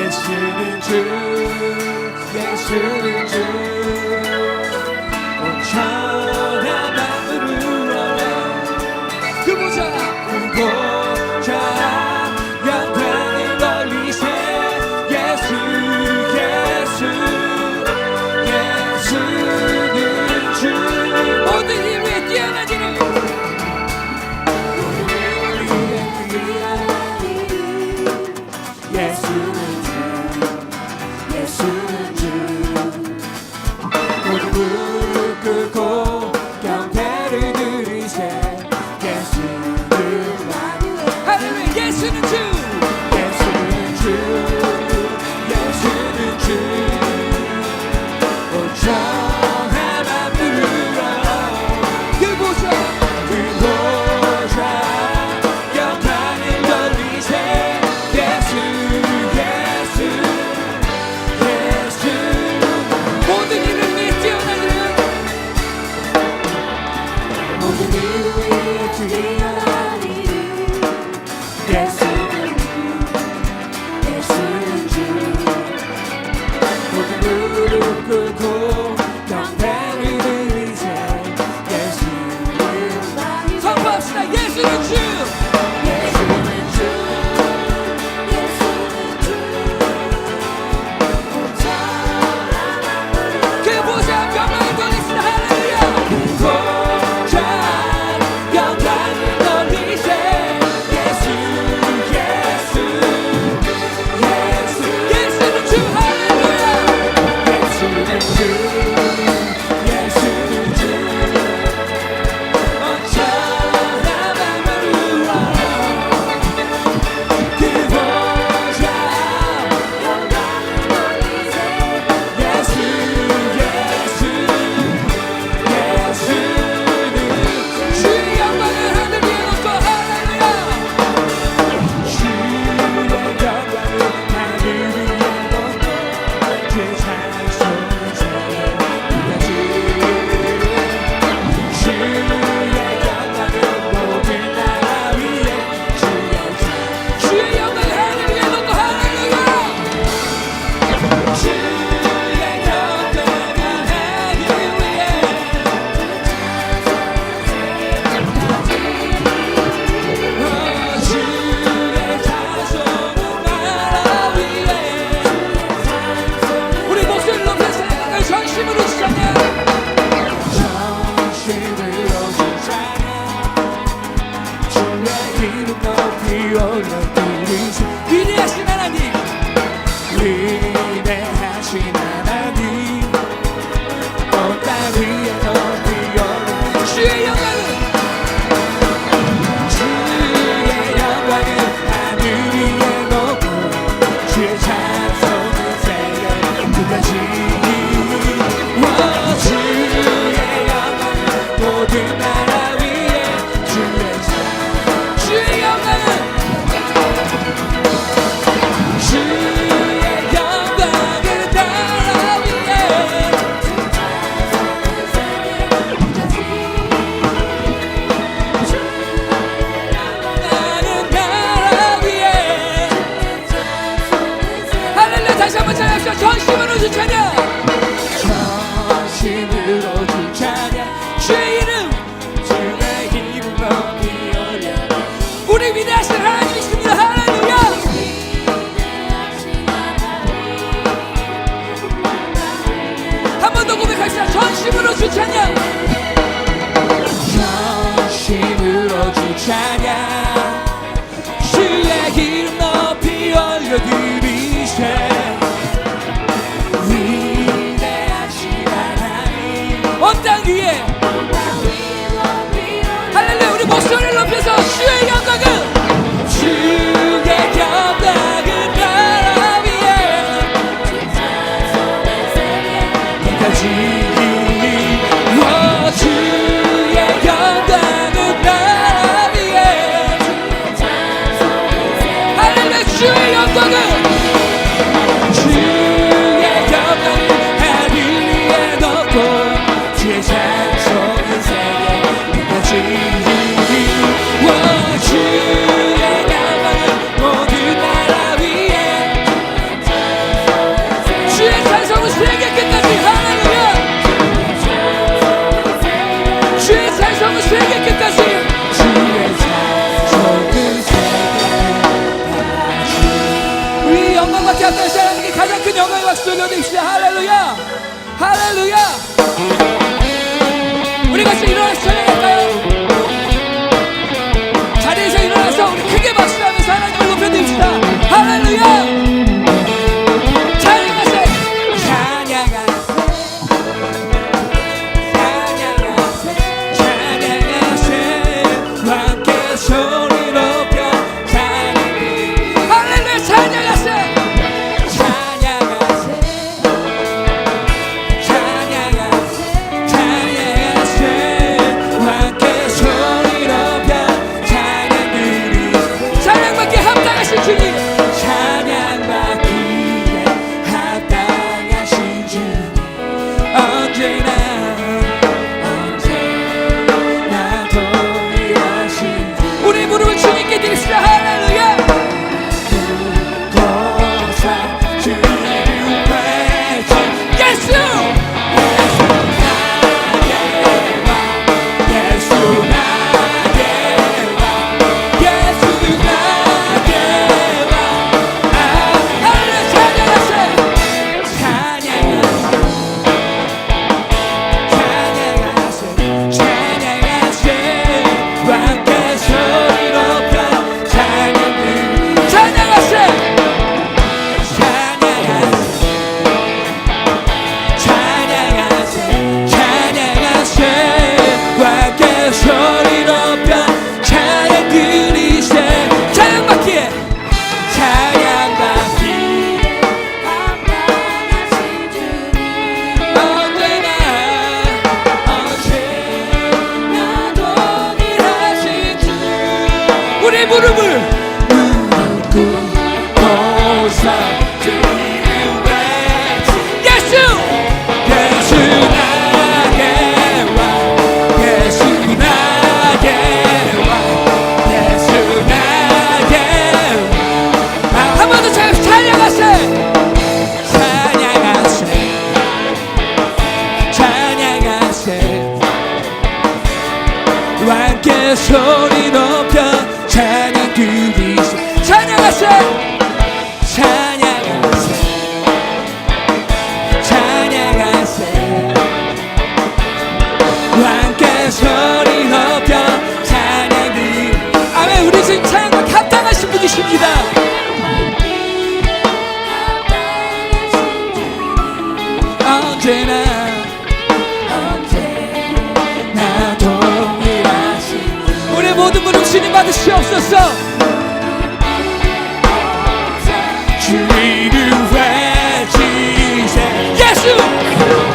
예수는 주 예수는 주 온천한 마음으로 그 보좌 영광을 돌리세 예수 예수는 주 모든 힘 위에 뛰어나기를 예수는 주 예수는 주 모두 무릎 꿇고 경배를 드리세 예수는 할렐루야 예수는 주 예수는 주 예수는 주 온전한 마음으로 그 보좌 영광을 돌리세 예수 모든 이름 위에 뛰어나기를 모든 이름 위에 뛰어나기를 예수는 주 모든 무릎 꿇고 경배를 드리세 예수는 선포합시다 예수는 주 예수는 주 예수는 주 그 보좌 영광을 돌리시다 할렐루야 보좌 영광을 돌리세 예수 예수는 주 할렐루야 예수는 주 예수는 주 온전한 마음으로 그 보좌 영광을 돌리세 예수 예수는 주의 영광을 하늘 위에 놓고 할렐루야 주의 영광을 하늘 위에 놓고 그 찬송을 전해드리지 주의 영광을 모든 나라 위에 주의 영광을 하늘 위에 놓고 할렐루야 주의 영광을 하늘 위에 주의 찬송은 나라 위에 우리 목소리를 높여서 생각을 전심으로 주장해 전심으로 주장해 주의 이름 높이 올려드리시 위대하신 하나님 위대하신 하나님 온 땅 위에 높이 올려 주의 영광을 주의 영광을 하늘 위에 놓고 주의 찬송을 세계 끝까지 주의 영광을 모든 나라 위에 주의 영광을 주의 영광을 나라 위에 나는 나라 위에 할렐루야 다시 한번 찬양합시다 전심으로 주 찬양 전심으로 주 찬양 주의 이름 높이 올려 우리 위대하신 하나님이십니다 할렐루야 한 번 더 고백합시다 전심으로 주 찬양 전심으로 주 찬양 주의 이름 높이 올려드리세 위대하신 하나님 온 땅 위에 할렐루야 우리 목소리를 높여서 주의 영광을 주의 영광을 나라 위에 끝까지 주의 영광을 나라 위에 찬양밖에 앞에 하나님께 가장 큰 영광의 박수 올려드립시다. 할렐루야, 할렐루야. 우리 같이 일어나서 찬양할까요? 자리에서 일어나서 우리 크게 박수하면서 하나님을 높여드립시다. 할렐루야. 찬양하세, 찬양하세, 찬양하세, 찬양하세. 함께 소리 높여 찬양해. 할렐루야. 찬양하세, 찬양하세, 찬양하세, 찬양하세. 함께 소리 높여 찬양드리. 찬양받기에 합당하신 주님, 찬양받기에 합당하신 주님, 언제나 동일하신 주. 우리 무릎을 주님께 드립시다. 할렐루야. 고사 주님을 외치 예수, 예수 나게 와, 예수 나게 와. 할렐루야. 찬양하세, 찬양하세, 찬양하세. 함께 소리 높여 찬양드리. 찬양하세, 찬양하세, 찬양하세. 함께 소리 높여 찬양드리세. 찬양받기에, 찬양받기에 합당하신 주님, 언제나 동일하신 주. 우리 무릎을 고사 주님을 외치 예수, 예수 나게 와, 예수 나게 와, 예수 나게 와. 한 번 더 찬양하세, 찬양하세, 찬양하세. 함께 소리 높여 찬양드리세. 찬양하세, 찬양하세, 찬양하세. 함께 소리 높여 찬양드리. 아멘. 우리 지금 찬양받기 합당하신 분이십니다. 언제나 동일하신 우리 모든 무릎 주님 받으시옵소서. 주님을 외치세 예수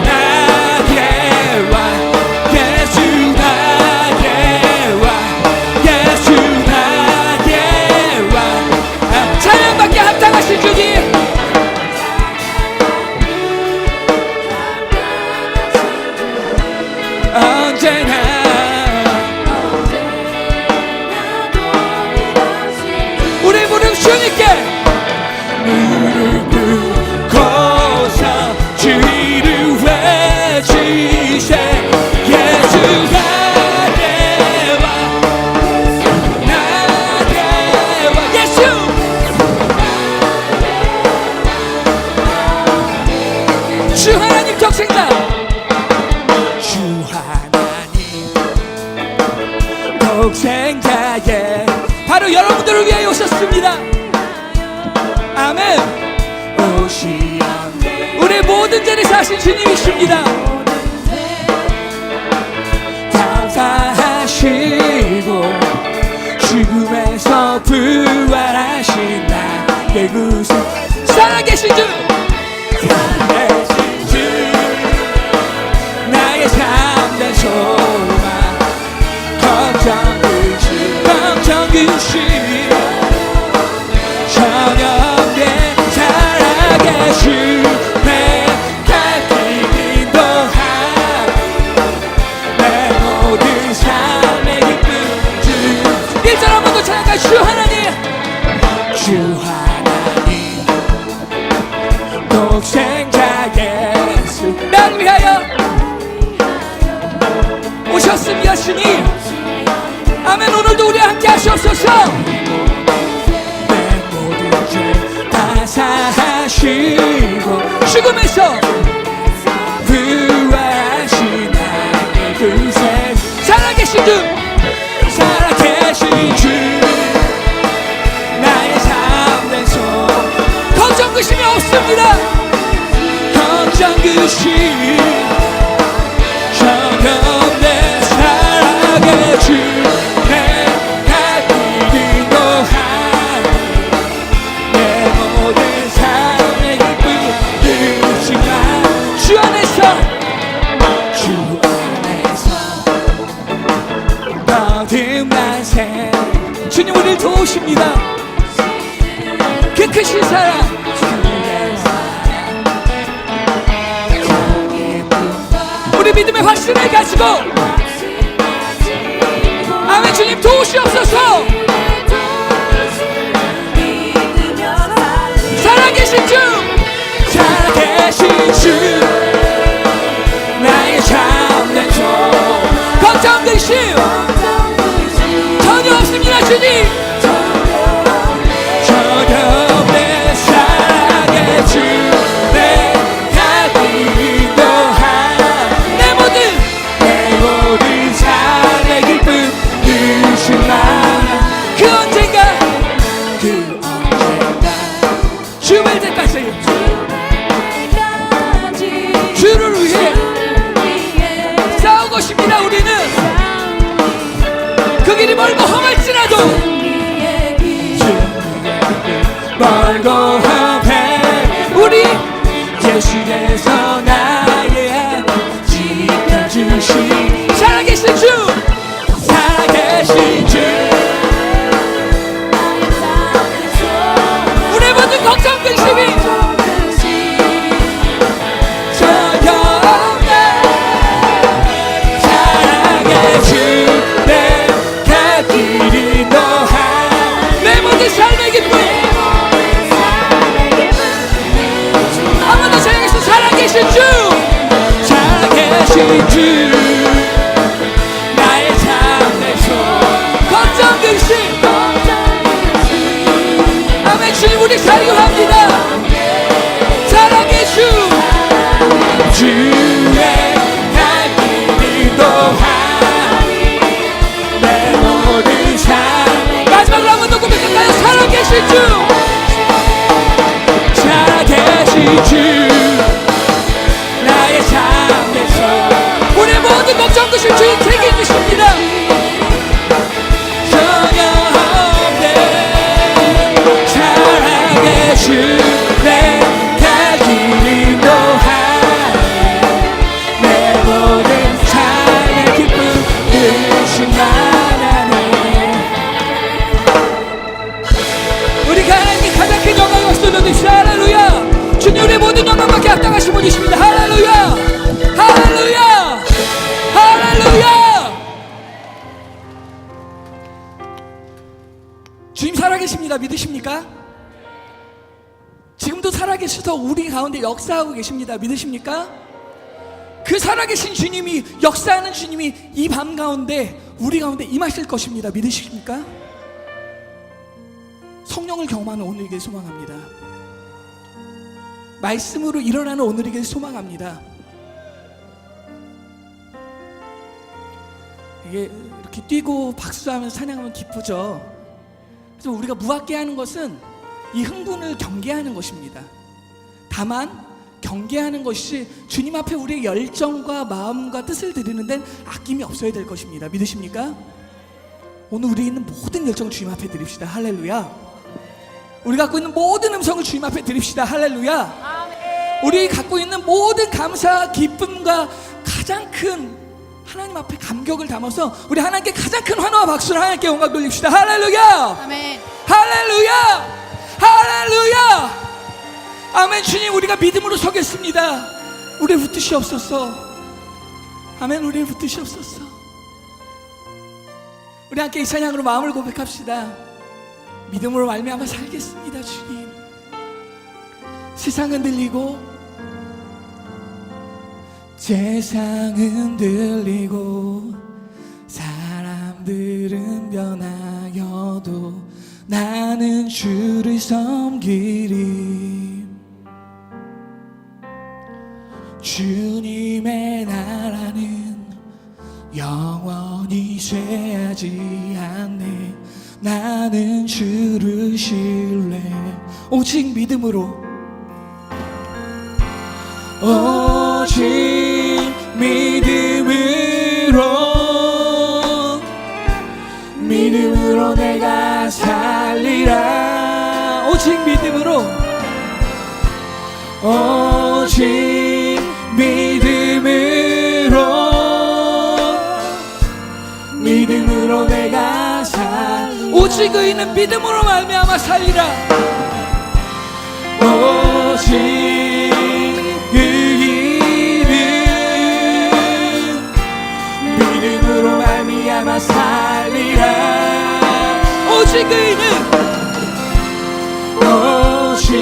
나게 와, 예수 나게 와, 예수 나게 와. 찬양받기에 합당하신 주님, 언제나 우리 무릎 주님께 무릎 고사 주를 외치세 예수 나게 와, 나게 와. 예수 주 하나님 독생자, 주 하나님 독생자에 바로 여러분들을 위하여 오셨습니다. 아멘. 우리 모든 죄를 사신 주님이십니다. 감사하시고 죽음에서 부활하신 나의 구주, 살아계신 주, 살아계신 주, 나의 참된 소망, 걱정 주시고 저녁에 살아계신 내 갈 길 인도하 내 모든 삶의 기쁨 주. 1절 한 번 더 찬양할 주 하나님, 주 하나님 독생자 예수 나를 위하여 오셨습니다. 주님 아멘. 오늘도 우리와 함께 하시옵소서. 내 모든 죄 다 사하 살아계신 주, 살아계신 주, 나의 삶의 손. 걱정 근심이 없습니다. 걱정 근심 전혀 없네. 살아계신 주님 우리를 도우십니다. 그 크신 사랑, 우리 믿음의 확신을 가지고 아멘. 주님 도우시옵소서. 살아계신 주, 살아계신 주, 나의 참된 주. 걱정 근심 전혀 없습니다. 주님 전혀 없네. 사랑의 주, 내가 기도한 내 모든 삶의 기쁨 주신 나. 그 언젠가 주말 때까지 주를 위해 싸우고 싶습니다. 우리는 그 길이 멀고 험할지라도, 멀고 험해 우리 예수께서 나의 안 지켜주시. 살아계신 주, 살아계신 주, 우리 모든 걱정 근심이 전혀 없네. 사랑의 주, 내 모든 삶의 기쁨. 한 번 더 사랑해서 살아계신 주, 살아계신 주, 나의 삶의 손. 걱정 근심 아멘. 주님 우리 사유합니다. 사랑의 주, 주의 날 기도하 마지막으로 한 번 더 고백할까요? 살아계신 주, 살아계신 주, 나의 삶의 손. 우리의 모든 걱정 근심 주인 책임지십니다. 전혀 없네. 살아계신 내가 기도하네. 내 모든 삶의 기쁨 주신 나라네. 우리가 하나님께 가장 큰 영광을 박수 드립시다. 할렐루야. 주님 우리의 모든 영광밖에 합당하신 분이십니다. 할렐루야, 할렐루야, 할렐루야. 주님 살아계십니다. 믿으십니까? 지금도 살아계셔서 우리 가운데 역사하고 계십니다. 믿으십니까? 그 살아계신 주님이, 역사하는 주님이 이 밤 가운데 우리 가운데 임하실 것입니다. 믿으십니까? 성령을 경험하는 오늘이길 소망합니다. 말씀으로 일어나는 오늘이길 소망합니다. 이게 이렇게 뛰고 박수하면서 찬양하면 기쁘죠. 그래서 우리가 무겁게 하는 것은 이 흥분을 경계하는 것입니다. 다만 경계하는 것이 주님 앞에 우리의 열정과 마음과 뜻을 드리는 데는 아낌이 없어야 될 것입니다. 믿으십니까? 오늘 우리 있는 모든 열정을 주님 앞에 드립시다. 할렐루야. 우리 갖고 있는 모든 음성을 주님 앞에 드립시다. 할렐루야. 우리 갖고 있는 모든 감사, 기쁨과 가장 큰 하나님 앞에 감격을 담아서 우리 하나님께 가장 큰 환호와 박수를 하나님께 영광 돌립시다. 할렐루야. 아멘. 할렐루야. 할렐루야. 아멘. 주님 우리가 믿음으로 서겠습니다. 우리를 붙드시옵소서. 아멘. 우리를 붙드시옵소서. 우리 함께 이 찬양으로 마음을 고백합시다. 믿음으로 말미암아 살겠습니다. 주님. 세상은 들리고 세상은 들리고 사람들은 변하여도 나는 주를 섬기리. 주님의 나라는 영원히 오직 믿음으로, 오직 믿음으로, 믿음으로 내가 살리라. 오직 믿음으로, 오직 믿음으로, 믿음으로 내가 오직 의인은 믿음으로 말미암아 살리라. 오직 의인은 믿음으로 말미암아 살리라. 오직 의인은, 오직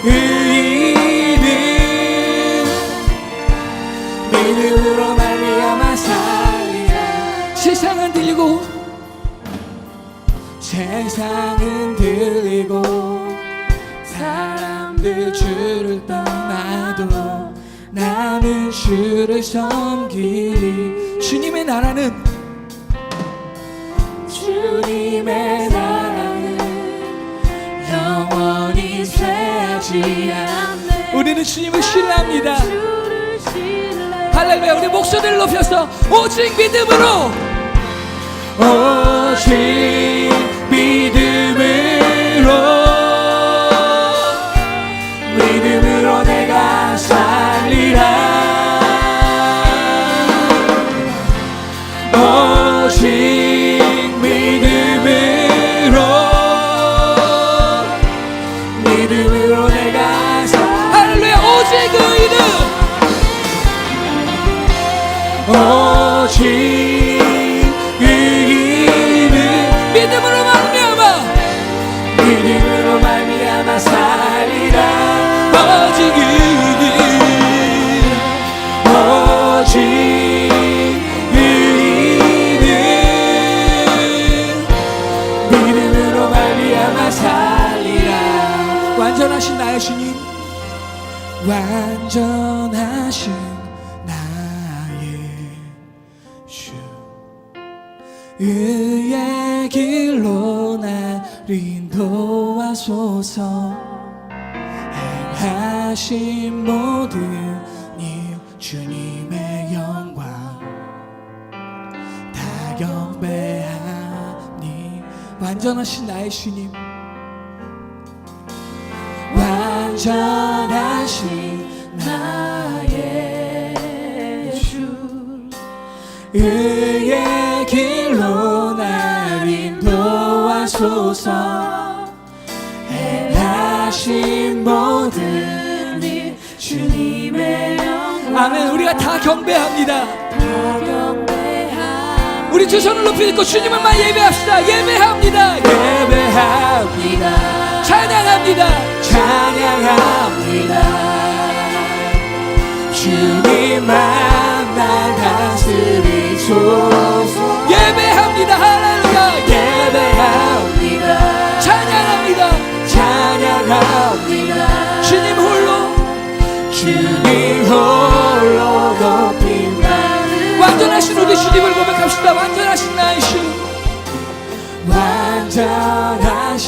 의인은 믿음으로 말미암아 살리라. 세상은 들리고, 세상은 들리고, 사람들 주를 떠나도 나는 주를 섬기리. 주님의 나라는, 주님의 나라는 영원히 쇠하지 않네. 우리는 주님을 신뢰합니다. 할렐루야. 우리 목소리를 높여서 오직 믿음으로, 오직 믿음으로, 믿음으로 내가 살리라. 오직 믿음으로, 믿음으로 내가 살리라. 할렐루야. 오직 의인은, 오직 의인은 믿음으로 말미암아, 믿음으로 말미암아 살리라. 오직 의인은, 오직 의인은 믿음으로 말미암아 살리라. 완전하신 나의 주님, 완전하신 의의 길로 날 인도하소서. 행하신 모든 이 주님의 영광 다 경배하니. 완전하신 나의 주님, 완전하신 나의 주, 의의 길로 날 인도하소서. 행하신 모든 일 주님의 영광. 아멘. 우리가 다 경배합니다. 우리 두 손을 높이 들고 주님을만 예배합시다. 예배합니다. 예배합니다. 찬양합니다. 찬양합니다. 주님만 날 다스리소서. 예배합니다. 할렐루야. 예배합니다. 찬양합니다. 찬양합니다. 주님 홀로, 주님 홀로 높임 받으리. 완전하신 우리 주님을 고백합시다. 완전하신 나의 주, 완전하신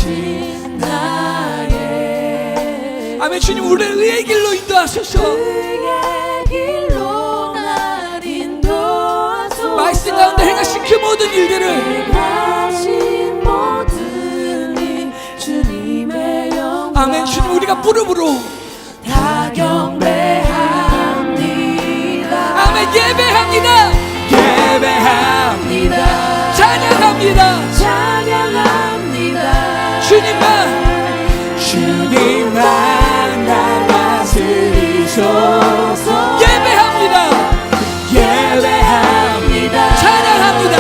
나의. 아멘. 주님 우리를 의의 길로 인도하소서. 말씀 가운데 행하신 그 모든 일들을, 아멘. 주님 우리가 무릎으로 다 경배합니다. 아멘. 예배합니다. 예배합니다. 찬양합니다. 찬양합니다. 주님만 날 다스리소서. 예배합니다. 예배합니다. 찬양합니다.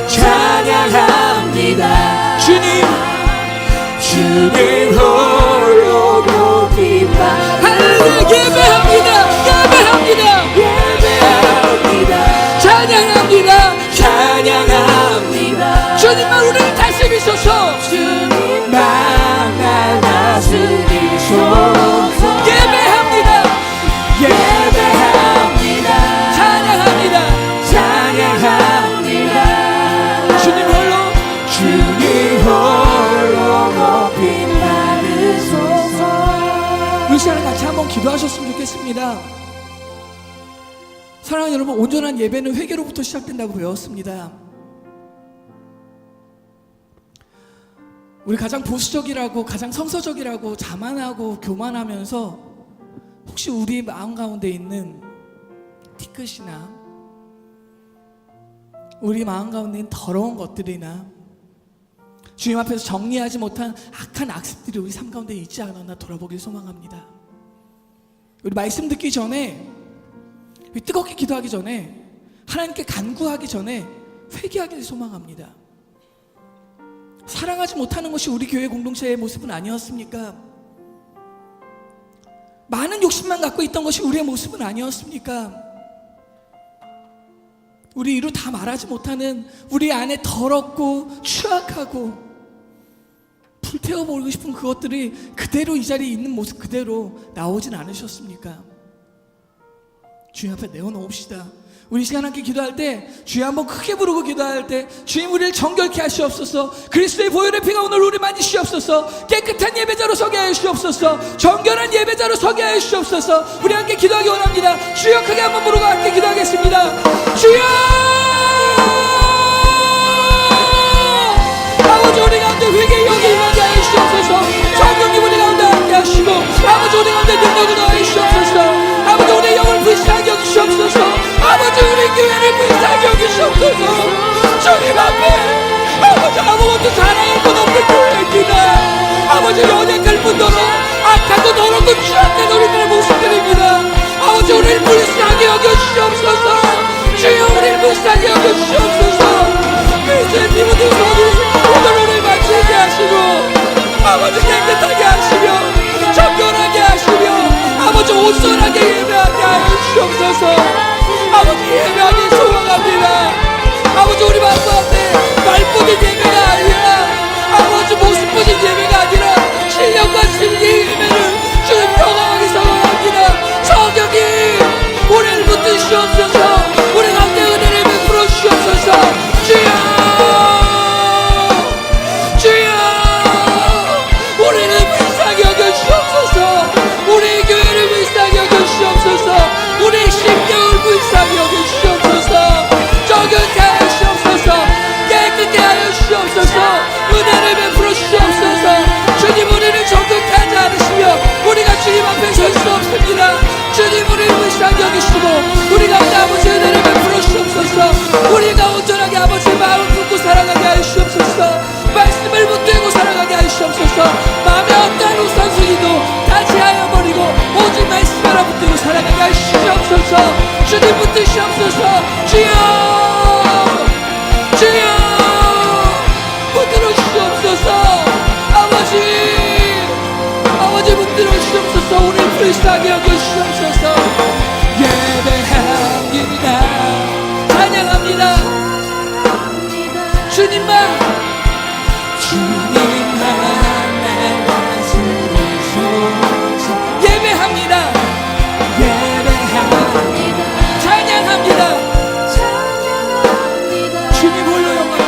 찬양합니다. 주님 홀로 높임 받으리. 할렐루야. 예배합니다. 예배합니다. 예배합니다. 찬양합니다. 찬양합니다. 주님만 우리를 다스리소서. 주님만 날 다스리소서. 기도하셨으면 좋겠습니다. 사랑하는 여러분, 온전한 예배는 회개로부터 시작된다고 배웠습니다. 우리 가장 보수적이라고, 가장 성서적이라고 자만하고 교만하면서 혹시 우리 마음 가운데 있는 티끝이나 우리 마음 가운데 있는 더러운 것들이나 주님 앞에서 정리하지 못한 악한 악습들이 우리 삶 가운데 있지 않았나 돌아보길 소망합니다. 우리 말씀 듣기 전에, 뜨겁게 기도하기 전에, 하나님께 간구하기 전에 회개하기를 소망합니다. 사랑하지 못하는 것이 우리 교회 공동체의 모습은 아니었습니까? 많은 욕심만 갖고 있던 것이 우리의 모습은 아니었습니까? 우리 이루 다 말하지 못하는 우리 안에 더럽고 추악하고 불태워버리고 싶은 그것들이 그대로 이 자리에 있는 모습 그대로 나오진 않으셨습니까? 주님 앞에 내어놓읍시다. 우리 시간 함께 기도할 때, 주님 한번 크게 부르고 기도할 때, 주님 우리를 정결케 하시옵소서. 그리스도의 보혈의 피가 오늘 우리 만지시옵소서. 깨끗한 예배자로 서게 하시옵소서. 정결한 예배자로 서게 하시옵소서. 우리 함께 기도하기 원합니다. 주여, 크게 한번 부르고 함께 기도하겠습니다. 주여! 아버지, 우리 가운데 회개의 영이 임하게 하시옵소서. 성령님 우리 가운데 함께 하시고, 아버지 우리 가운데 능력을 더하시옵소서. 아버지 우리 영을 불쌍히 여기시옵소서. 아버지 우리 교회를 불쌍히 여기시옵소서. 주님 앞에 아버지 아무것도 자랑할 것 없는 교회입니다. 아버지 연약할 뿐더러 악하고 더럽고 취약한 우리들의 모습들입니다. 아버지 우리를 불쌍히 여겨주시옵소서. 주여 우리를 불쌍히 여겨주시옵소서. 그리스도의 피 묻은 손이 오늘 우리를 만지게 하시고, 아버지 깨끗하게 하시며 정결하게 하시며 아버지 온전하게 예배하게 하여 주시옵소서. 아버지 예배하기 소망합니다. 아버지 우리 마음 가운데 말뿐인 예배가 아니라, 아버지 모습뿐인 예배가 아니라 실력과 진리의 예배를 주님 경험하기 소망합니다. 성령님 우리를 붙드시옵소서. 우리 가운데 은혜를 베풀어 주시옵소서. 주여, 주여, 우리를 불쌍히 여겨주시옵소서. 우리 교회를 불쌍히 여겨주시옵소서. 우리 심령을 불쌍히 여겨주시옵소서. 정결케 하여 주시옵소서. 깨끗게 하여 주시옵소서. 은혜를 베풀어 주시옵소서. 주님 우리를 정결케 하지 않으시며 우리가 주님 앞에 설 수 없습니다. 주님 우리를 불쌍히 여기시고 우리 가운데 아버지 은혜를 베풀어 주시옵소서. 우리가 온전하게 아버지 마음을 품고 살아가게 하여 주시옵소서. 말씀을 붙들고 살아가게 하여 주시옵소서. 마음에 어떠한 우선순위도 다 제하여 버리고 오직 말씀 하나 붙들고 살아가게 하여 주시옵소서. 주님 붙드시옵소서. 주여, 주여 붙들어 주시옵소서. 아버지 붙들어 주시옵소서. 우리를 불쌍히 여겨주시옵소서. 예배합니다. 찬양합니다. 주님만 나만 부르소서. 예배합니다. 예배합니다. 찬양합니다. 주님 홀로 영광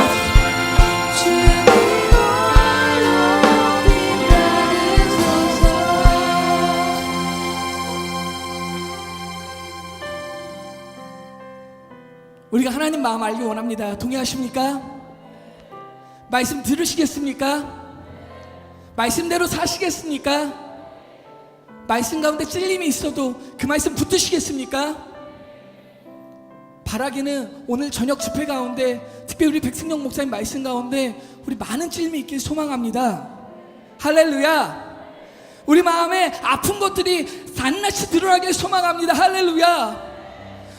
우리가 하나님 마음 알기 원합니다. 동의하십니까? 말씀 들으시겠습니까? 말씀대로 사시겠습니까? 말씀 가운데 찔림이 있어도 그 말씀 붙드시겠습니까? 바라기는 오늘 저녁 집회 가운데, 특별히 우리 백승영 목사님 말씀 가운데 우리 많은 찔림이 있길 소망합니다. 할렐루야. 우리 마음에 아픈 것들이 낱낱이 드러나길 소망합니다. 할렐루야.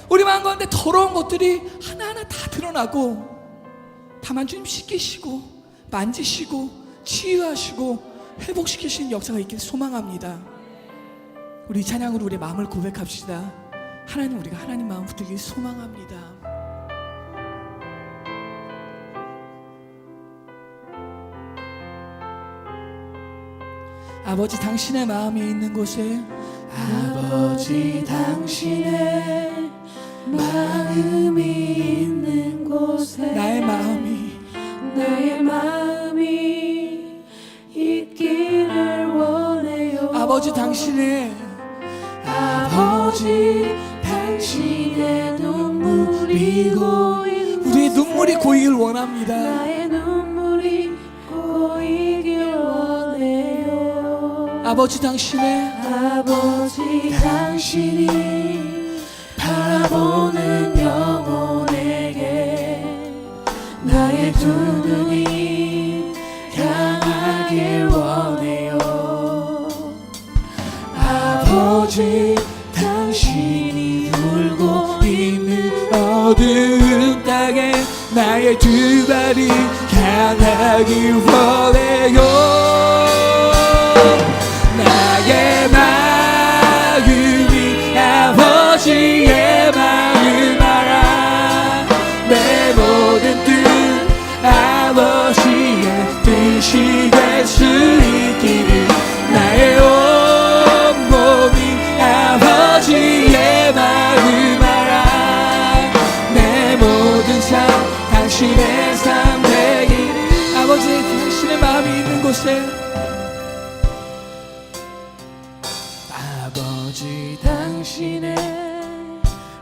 우리 마음 가운데 더러운 것들이 하나하나 다 드러나고, 다만 주님 씻기시고 만지시고 치유하시고 회복시키시는 역사가 있길 소망합니다. 우리 이 찬양으로 우리의 마음을 고백합시다. 하나님, 우리가 하나님 마음 붙들길 소망합니다. 아버지 당신의 마음이 있는 곳에, 아버지 당신의 마음이 있는 곳에 나의 마음이 있기를 원해요. 아버지 당신의 아버지 당신의 눈물이 고이고 우리의 눈물이 고이길 원합니다. 나의 눈물이 고이길 원해요. 아버지 당신의 아버지 당신이 바라보는 영혼에게 나의 두 눈이 향하길 원해요. 아버지 당신이 울고 있는 어두운 땅에 나의 두 발이 향하길 원해요. 나의 마음이 아버지의 마음 알아. 내 모든 뜻 아버지의 뜻이 될 수 있기를 나의 온몸이 아버지의 마음 알아. 내 모든 삶 당신의 삶 되기를. 아버지 당신의 마음이 있는 곳에 아버지 당신의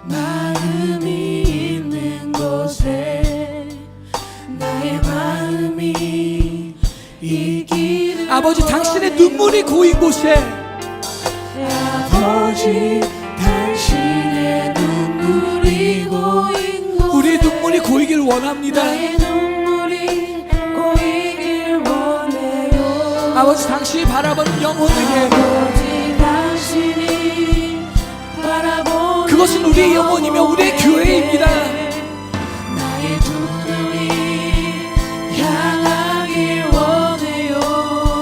마음이 있는 곳에 나의 마음이 있기를 아버지 당신의 눈물이 고인 곳에 아버지 당신의 눈물이 고인 곳에 우리의 눈물이 고이길 원합니다. 나의 눈물이 고이길 원해요. 아버지 당신이 바라보는 영혼에게 아버지 당신이 바라보는 그것은 우리의 영혼이며 우리의 교회입니다. 나의 두 눈이 향하길 원해요.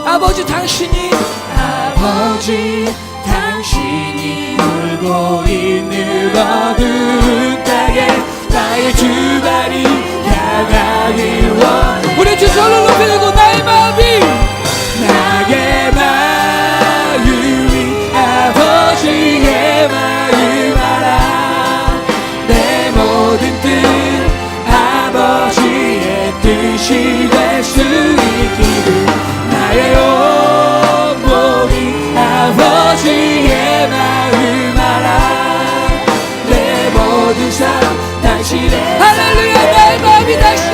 아버지 당신이 아버지 당신이 울고 있는 어두운 땅에 나의 두 발이 향하길 원해. 우리 두 손을 높이 들고 나의 마음이 나의 마음이 아버지의 마음 알아. 내 모든 뜻 아버지의 뜻이 될 수 있기를 나의 온몸이 아버지의 마음 알아. 내 모든 삶 당신의 할렐루야. 나의 마음이 당신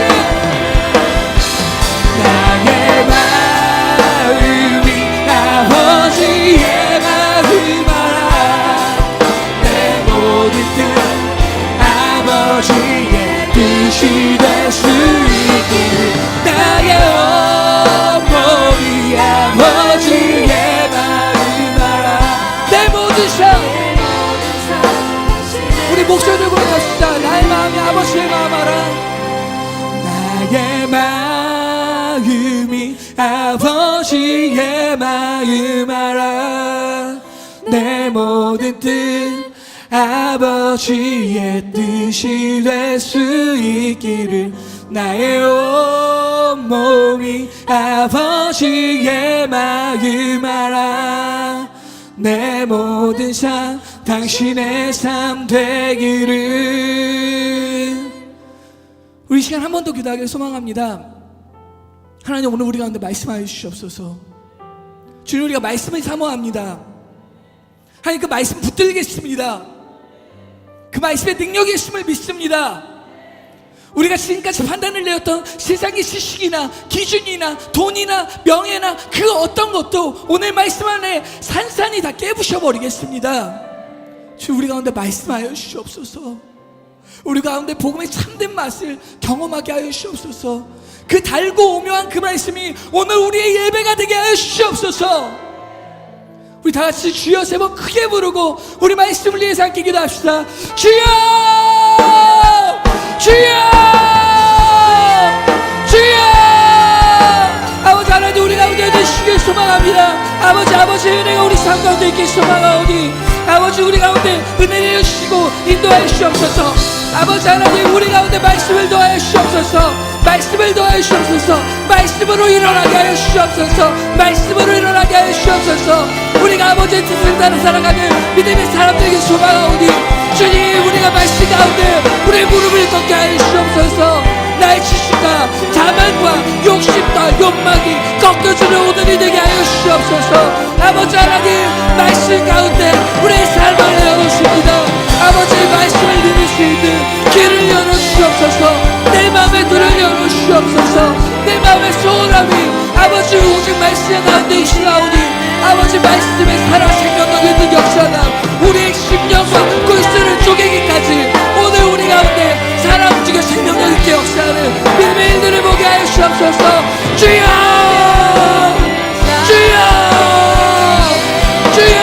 나의 마음이 아버지의 마음 알아. 내 모든 뜻 아버지의 뜻이 될 수 있기를 나의 온몸이 아버지의 마음 알아. 내 모든 삶 우리 목소리 들고 갑시다. 나의 마음이 아버지의 마음 알아. 나의 마음이 아버지의 마음 알아. 내 모든 뜻 아버지의 뜻이 될 수 있기를 나의 온몸이 아버지의 마음 알아. 내 모든 삶 당신의 삶 되기를. 우리 시간 한 번 더 기도하기를 소망합니다. 하나님 오늘 우리 가운데 말씀하여 주시옵소서. 주님 우리가 말씀을 사모합니다. 하나님 그 말씀 붙들겠습니다. 그 말씀의 능력이 있음을 믿습니다. 우리가 지금까지 판단을 내었던 세상의 지식이나 기준이나 돈이나 명예나 그 어떤 것도 오늘 말씀 안에 산산이 다 깨부셔 버리겠습니다. 주 우리 가운데 말씀하여 주시옵소서. 우리 가운데 복음의 참된 맛을 경험하게 하여 주시옵소서. 그 달고 오묘한 그 말씀이 오늘 우리의 예배가 되게 하여 주시옵소서. 우리 다 같이 주여 세 번 크게 부르고 우리 말씀을 위해서 함께 기도합시다. 주여! 주여! 주여! 아버지 하나님 우리 가운데 되시길 소망합니다. 아버지의 은혜가 우리 삶 가운데 있길 소망하오니 아버지 우리 가운데 은혜를 주시고 인도하여 주시옵소서. 아버지 하나님 우리 가운데 말씀을 더하여 주시옵소서. 말씀을 더하여 주시옵소서. 말씀으로 일어나게 하여 주시옵소서. 말씀으로 일어나게 하여 주시옵소서. 우리가 아버지의 뜻을 따라 살아가는 믿음의 사람들에게 소망하오니 주님 우리가 말씀 가운데 우리의 무릎을 꺾게 하여 주시옵소서. 나의 지식과 자만과 욕심과 욕망이 꺾여주는 오늘이 되게 하여 주시옵소서. 아버지 하나님 말씀 가운데 우리의 삶 계십니다. 아버지의 말씀을 들을 수 있는 귀를 열어주시옵소서. 내 마음의 눈을 열어주시옵소서. 내 마음의 소원함이 아버지 오직 말씀 가운데 있으라오니 아버지 말씀의 살아 생명력 있는 역사가 우리의 심령과 꿀슬을 쪼개기까지 오늘 우리 가운데 살아 움직여 생명력 있게 역사하는 믿음의 일들을 보게 하여 주옵소서. 주여 주여 주여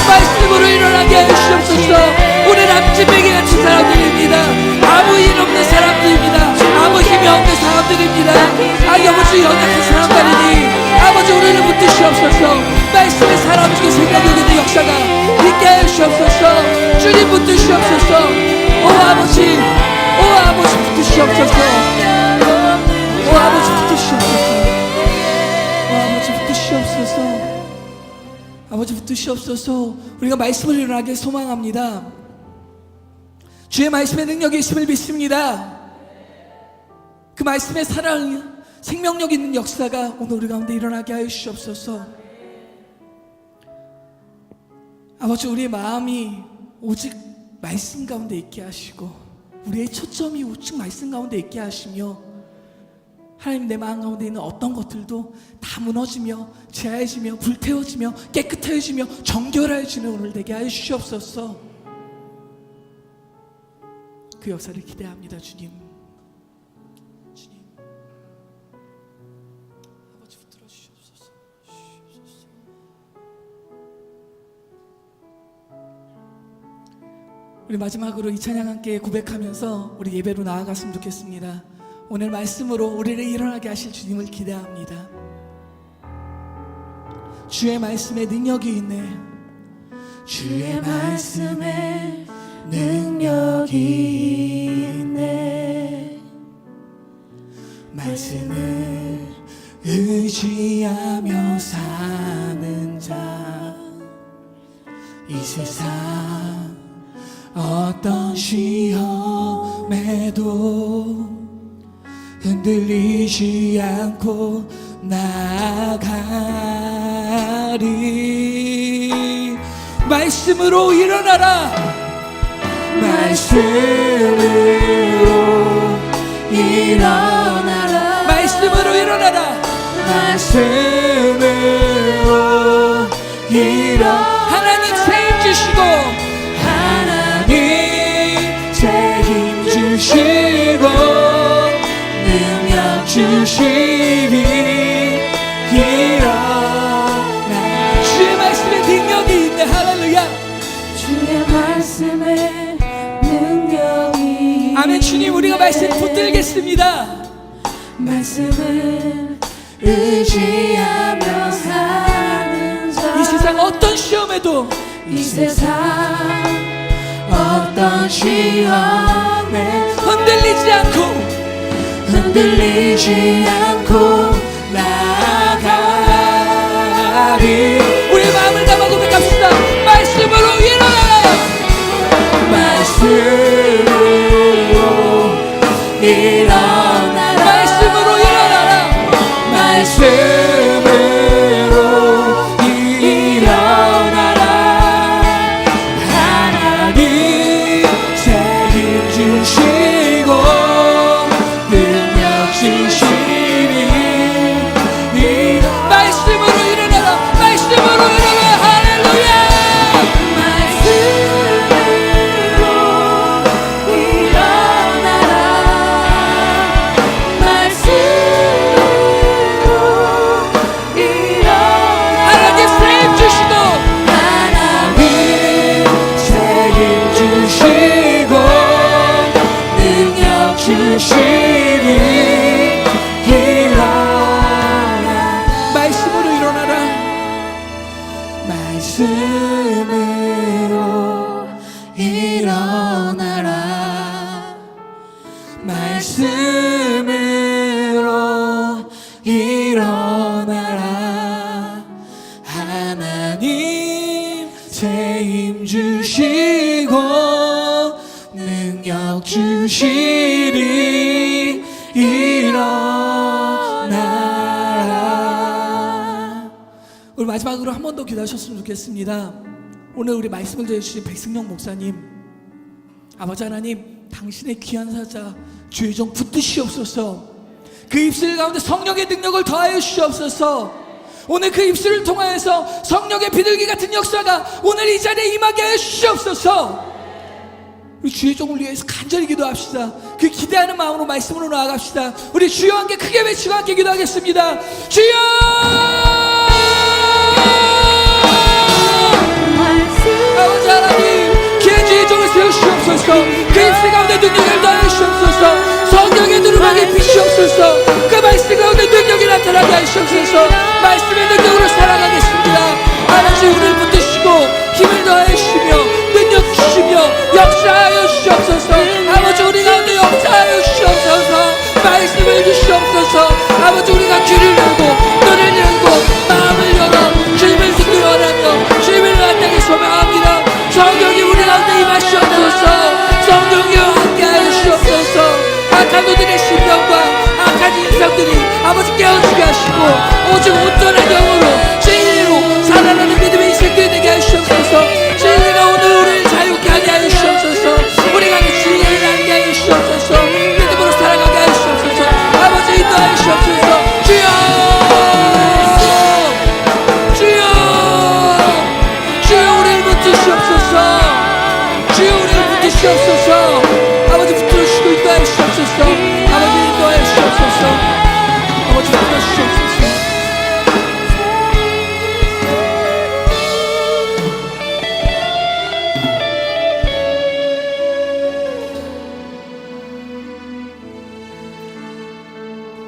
말씀으로 일어나게 하여 주옵소서. 우리 남진배기 같은 사람들입니다. 아무 일 없는 사람들입니다. 아무 힘이 없는 사람들입니다. 아버지 연약한 사람들이니 아버지 우리를 붙드시옵소서. 말씀에 살아 움직여 생각력 있는 역사가 있게 하여 주옵소서. 주님 붙드시옵소서. 오 아버지 오 아버지 붙드시옵소서. 오 아버지 붙드시옵소서. 오 아버지 붙드시옵소서. 아버지 붙드시옵소서. 우리가 말씀을 일어나게 소망합니다. 주의 말씀의 능력이 있음을 믿습니다. 그 말씀에 살아 생명력 있는 역사가 오늘 우리 가운데 일어나게 하여 주시옵소서. 아버지 우리의 마음이 오직 말씀 가운데 있게 하시고 우리의 초점이 오직 말씀 가운데 있게 하시며 하나님 내 마음 가운데 있는 어떤 것들도 다 무너지며 제하여지며 불태워지며 깨끗해지며 정결해지는 오늘 되게 하여 주시옵소서. 그 역사를 기대합니다. 주님 주님 아버지 붙들어 주시옵소서. 우리 마지막으로 이 찬양 함께 고백하면서 우리 예배로 나아갔으면 좋겠습니다. 오늘 말씀으로 우리를 일어나게 하실 주님을 기대합니다. 주의 말씀에 능력이 있네. 주의 말씀에 능력이 있네. 말씀을 의지하며 사는 자 이 세상 어떤 시험에도 흔들리지 않고 나아가리. 말씀으로 일어나라. 말씀으로 일어나라. 말씀으로 일어나라. 말씀으로 일어나라. 하나님 새 힘 주시고 하나님 새 힘 주시고 능력 주시리. 일어나. 주의 말씀에 능력이 있네. 할렐루야. 주의 말씀에 능력이 아멘. 주님 우리가 말씀 붙들겠습니다. 말씀을 의지하며 사는 자 이 세상 어떤 시험에도 이 세상 어떤 시험에 흔들리지 않고 흔들리지 않고 나아가리. 우리의 마음을 담아 고백합시다. 말씀으로 일어나라. 말씀으로 일어나라. 말씀으로 일어나라. 말씀으로 일어나라. 하나님 새 힘 주시고 능력 주시리. 말씀으로 일어나라. 말씀으로 일어나라. 할렐루야. 말씀으로 일어나라. 말씀으로 일어나라. 하나님 새 힘 주시고 하나님 새 힘 주시고 능력 주시리. 일어나. 말씀으로 일어나라. 말씀으로 일어나라. 말씀으로 일어나라. 하나님 새 힘 주시고 능력 주시리. 일어나라. 우리 마지막으로 한 번 더 기도하셨으면 좋겠습니다. 오늘 우리 말씀을 들려주신 백승용 목사님, 아버지 하나님, 당신의 귀한 사자 주의 종 붙드시옵소서. 그 입술 가운데 성령의 능력을 더하여 주시옵소서. 오늘 그 입술을 통하여서 성령의 비둘기 같은 역사가 오늘 이 자리에 임하게 하여 주시옵소서. 우리 주의 종을 위해서 간절히 기도합시다. 그 기대하는 마음으로 말씀으로 나아갑시다. 우리 주여 함께 크게 외치고 함께 기도하겠습니다. 주여! 아버지 하나님, 귀한 주의 종을 세우시옵소서. 그 입술 가운데 능력을 더하여 주시옵소서. 성령의 누르막에 비시옵소서. 그 말씀 가운데 능력이 나타나게 하시옵소서. 말씀의 능력으로 살아가겠습니다. 아버지, 우리를 붙드시고 힘을 더하여 주시며 능력 주시며 역사하여 주시옵소서. 아버지, 우리 가운데 역사하여 주시옵소서. 말씀을 주시옵소서. 아버지, 우리가 귀를 열고 눈을 열고 마음을 열어 주님을 듣기 원하며 주님을 마땅히 소망합니다. 성령이 우리 가운데 임하시옵소서. 성령이여 함께하여 주시옵소서. 악한 우들의 심령과 악한 인상들이 아버지 깨어지게 하시고 오직 온전한 영으로 진리로 살아나는 믿음의 인생들이 되게 하시옵소서. 진리가 오늘 우리를 자유케 하게 하여 주시옵소서. 우리가 진리를 알게 하여 주시옵소서. 믿음으로 살아가게 하여 주시옵소서. 아버지, 인도하여 주시옵소서. 주여, 주여, 주여, 우리를 붙드시옵소서. 주여, 우리를 붙드시옵소서. 아버지, 붙들어주시고 인도하여 주시옵소서. 아버지, 인도하여 주시옵소서. 아버지, 붙들어주시옵소서.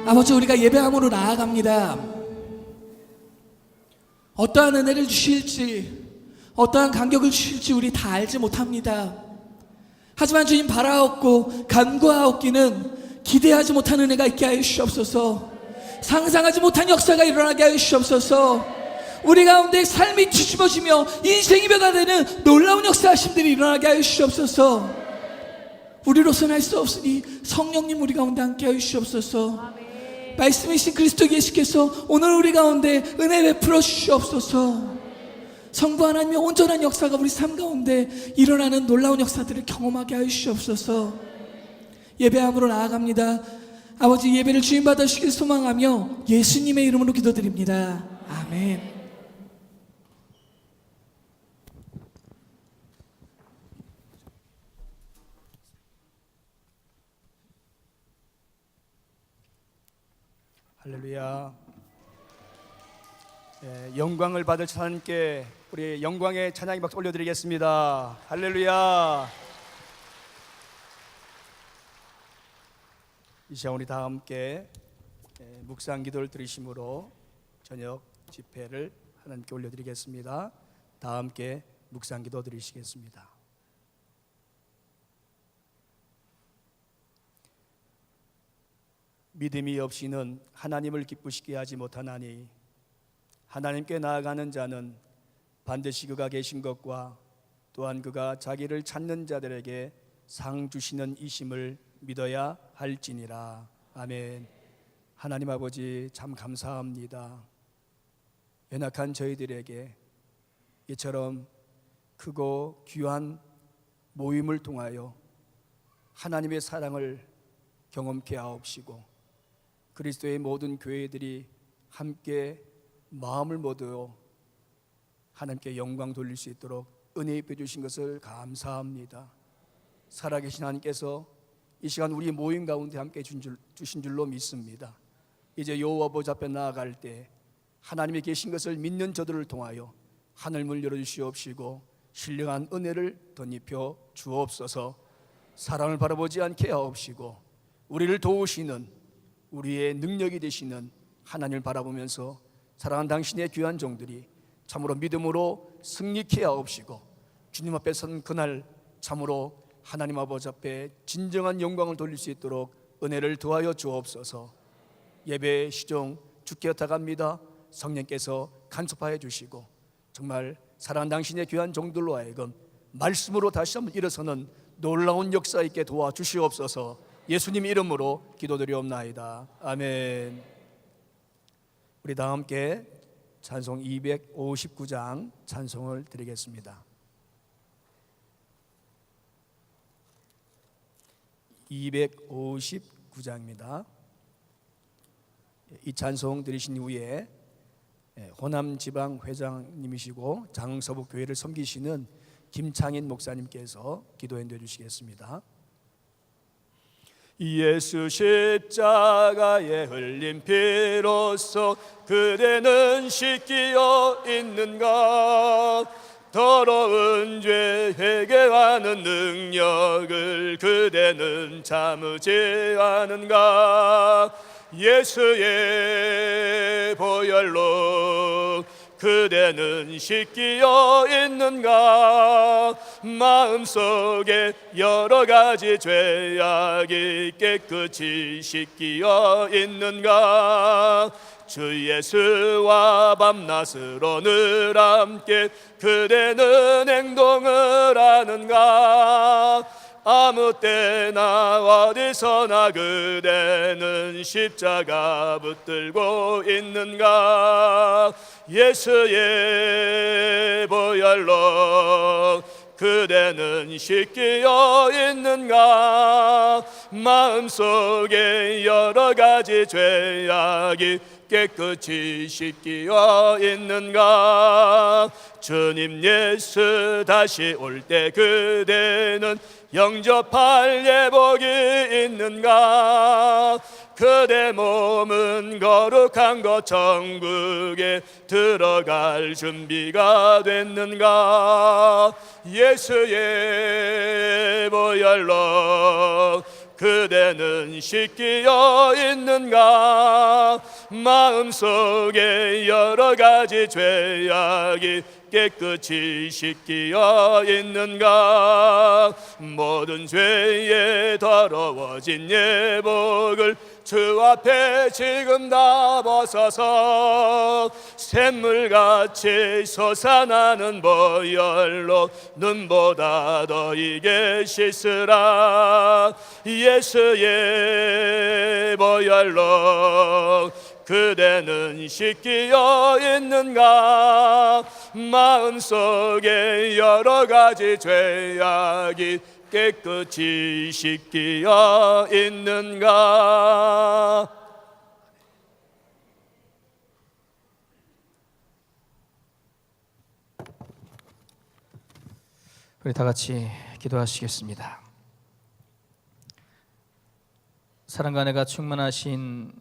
아버지, 우리가 예배함으로 나아갑니다. 어떠한 은혜를 주실지, 어떠한 간격을 주실지 우리 다 알지 못합니다. 하지만 주님, 바라옵고 간구하옵기는 기대하지 못한 은혜가 있게 하여 주시옵소서. 상상하지 못한 역사가 일어나게 하여 주시옵소서. 우리 가운데 삶이 뒤집어지며 인생이 변화되는 놀라운 역사하심들이 일어나게 하여 주시옵소서. 우리로서는 할 수 없으니 성령님 우리 가운데 함께 하여 주시옵소서. 말씀이신 그리스도 예수께서 오늘 우리 가운데 은혜 베풀어 주시옵소서. 성부 하나님의 온전한 역사가 우리 삶 가운데 일어나는 놀라운 역사들을 경험하게 하여 주시옵소서. 예배함으로 나아갑니다. 아버지, 예배를 주임 받으시길 소망하며 예수님의 이름으로 기도드립니다. 아멘. 할렐루야. 영광을 받을 하나님께 우리 영광의 찬양의 박수 올려드리겠습니다. 할렐루야. 이 시간 우리 다 함께 묵상 기도를 드리심으로 저녁 집회를 하나님께 올려드리겠습니다. 다 함께 묵상 기도 드리시겠습니다. 믿음이 없이는 하나님을 기쁘시게 하지 못하나니 하나님께 나아가는 자는 반드시 그가 계신 것과 또한 그가 자기를 찾는 자들에게 상 주시는 이심을 믿어야 할지니라. 아멘. 하나님 아버지, 참 감사합니다. 연약한 저희들에게 이처럼 크고 귀한 모임을 통하여 하나님의 사랑을 경험케 하옵시고 그리스도의 모든 교회들이 함께 마음을 모두 하나님께 영광 돌릴 수 있도록 은혜 입혀 주신 것을 감사합니다. 살아계신 하나님께서 이 시간 우리 모임 가운데 함께 주신 줄로 믿습니다. 이제 여호와 보좌 앞에 나아갈 때 하나님이 계신 것을 믿는 저들을 통하여 하늘문 열어주시옵시고 신령한 은혜를 덧입혀 주옵소서. 사랑을 바라보지 않게 하옵시고 우리를 도우시는 우리의 능력이 되시는 하나님을 바라보면서 사랑하는 당신의 귀한 종들이 참으로 믿음으로 승리케 하옵시고 주님 앞에 선 그날 참으로 하나님 아버지 앞에 진정한 영광을 돌릴 수 있도록 은혜를 더하여 주옵소서. 예배 시종 주께 흩어갑니다. 성령께서 간섭하여 주시고 정말 사랑하는 당신의 귀한 종들로 하여금 말씀으로 다시 한번 일어서는 놀라운 역사 있게 도와주시옵소서. 예수님 이름으로 기도드리옵나이다. 아멘. 우리 다 함께 찬송 259장 찬송을 드리겠습니다. 259장입니다. 이 찬송 들으신 후에 호남 지방 회장님이시고 장서북 교회를 섬기시는 김창인 목사님께서 기도해 주시겠습니다. 예수 십자가에 흘린 피로써 그대는 씻기어 있는가? 더러운 죄 회개하는 능력을 그대는 참으지 않은가? 예수의 보혈로 그대는 씻기어 있는가? 마음속에 여러 가지 죄악이 깨끗이 씻기어 있는가? 주 예수와 밤낮으로 늘 함께 그대는 행동을 하는가? 아무 때나 어디서나 그대는 십자가 붙들고 있는가? 예수의 보혈로 그대는 씻기어 있는가? 마음속에 여러 가지 죄악이 깨끗이 씻기어 있는가? 주님 예수 다시 올 때 그대는 영접할 예복이 있는가? 그대 몸은 거룩한 것 천국에 들어갈 준비가 됐는가? 예수의 보혈로 그대는 씻기어 있는가? 마음속에 여러 가지 죄악이 깨끗이 씻기어 있는가? 모든 죄에 더러워진 예복을 주 앞에 지금 다 벗어서 샘물같이 솟아나는 보혈로 눈보다 더 이게 씻으라. 예수의 보혈로 그대는 씻기어 있는가? 마음속에 여러 가지 죄악이 깨끗이 씻기어 있는가? 우리 다 같이 기도하시겠습니다. 사랑과 은혜가 충만하신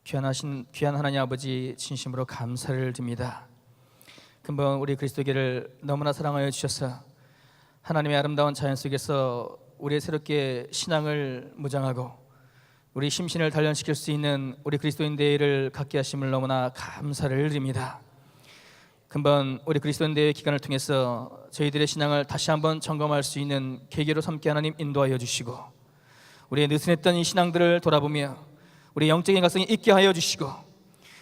귀한 하나님 아버지, 진심으로 감사를 드립니다. 근본 우리 그리스도교를 너무나 사랑하여 주셔서 하나님의 아름다운 자연 속에서 우리의 새롭게 신앙을 무장하고 우리 심신을 단련시킬 수 있는 우리 그리스도인 대회를 갖게 하심을 너무나 감사를 드립니다. 근본 우리 그리스도인 대회 기간을 통해서 저희들의 신앙을 다시 한번 점검할 수 있는 계기로 삼게 하나님 인도하여 주시고, 우리의 느슨했던 이 신앙들을 돌아보며 우리 영적인 각성이 있게 하여 주시고,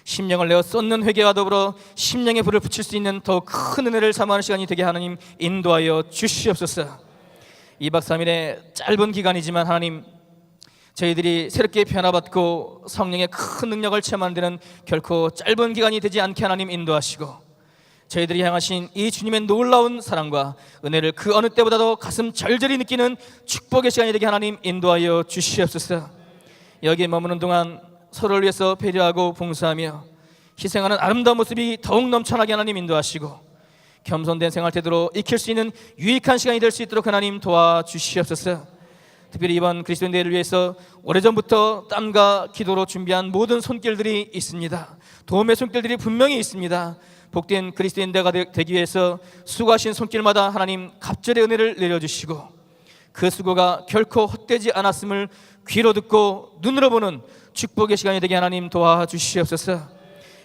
심령을 내어 쏟는 회개와 더불어 심령의 불을 붙일 수 있는 더 큰 은혜를 사모하는 시간이 되게 하나님 인도하여 주시옵소서. 2박 3일의 짧은 기간이지만 하나님, 저희들이 새롭게 변화받고 성령의 큰 능력을 체험하는 데는 결코 짧은 기간이 되지 않게 하나님 인도하시고, 저희들이 향하신 이 주님의 놀라운 사랑과 은혜를 그 어느 때보다도 가슴 절절히 느끼는 축복의 시간이 되게 하나님 인도하여 주시옵소서. 여기에 머무는 동안 서로를 위해서 배려하고 봉사하며 희생하는 아름다운 모습이 더욱 넘쳐나게 하나님 인도하시고, 겸손된 생활 태도로 익힐 수 있는 유익한 시간이 될 수 있도록 하나님 도와주시옵소서. 특별히 이번 그리스도인 대회를 위해서 오래전부터 땀과 기도로 준비한 모든 손길들이 있습니다. 도움의 손길들이 분명히 있습니다. 복된 그리스도인 대가 되기 위해서 수고하신 손길마다 하나님 갑절의 은혜를 내려주시고, 그 수고가 결코 헛되지 않았음을 귀로 듣고 눈으로 보는 축복의 시간이 되게 하나님 도와주시옵소서.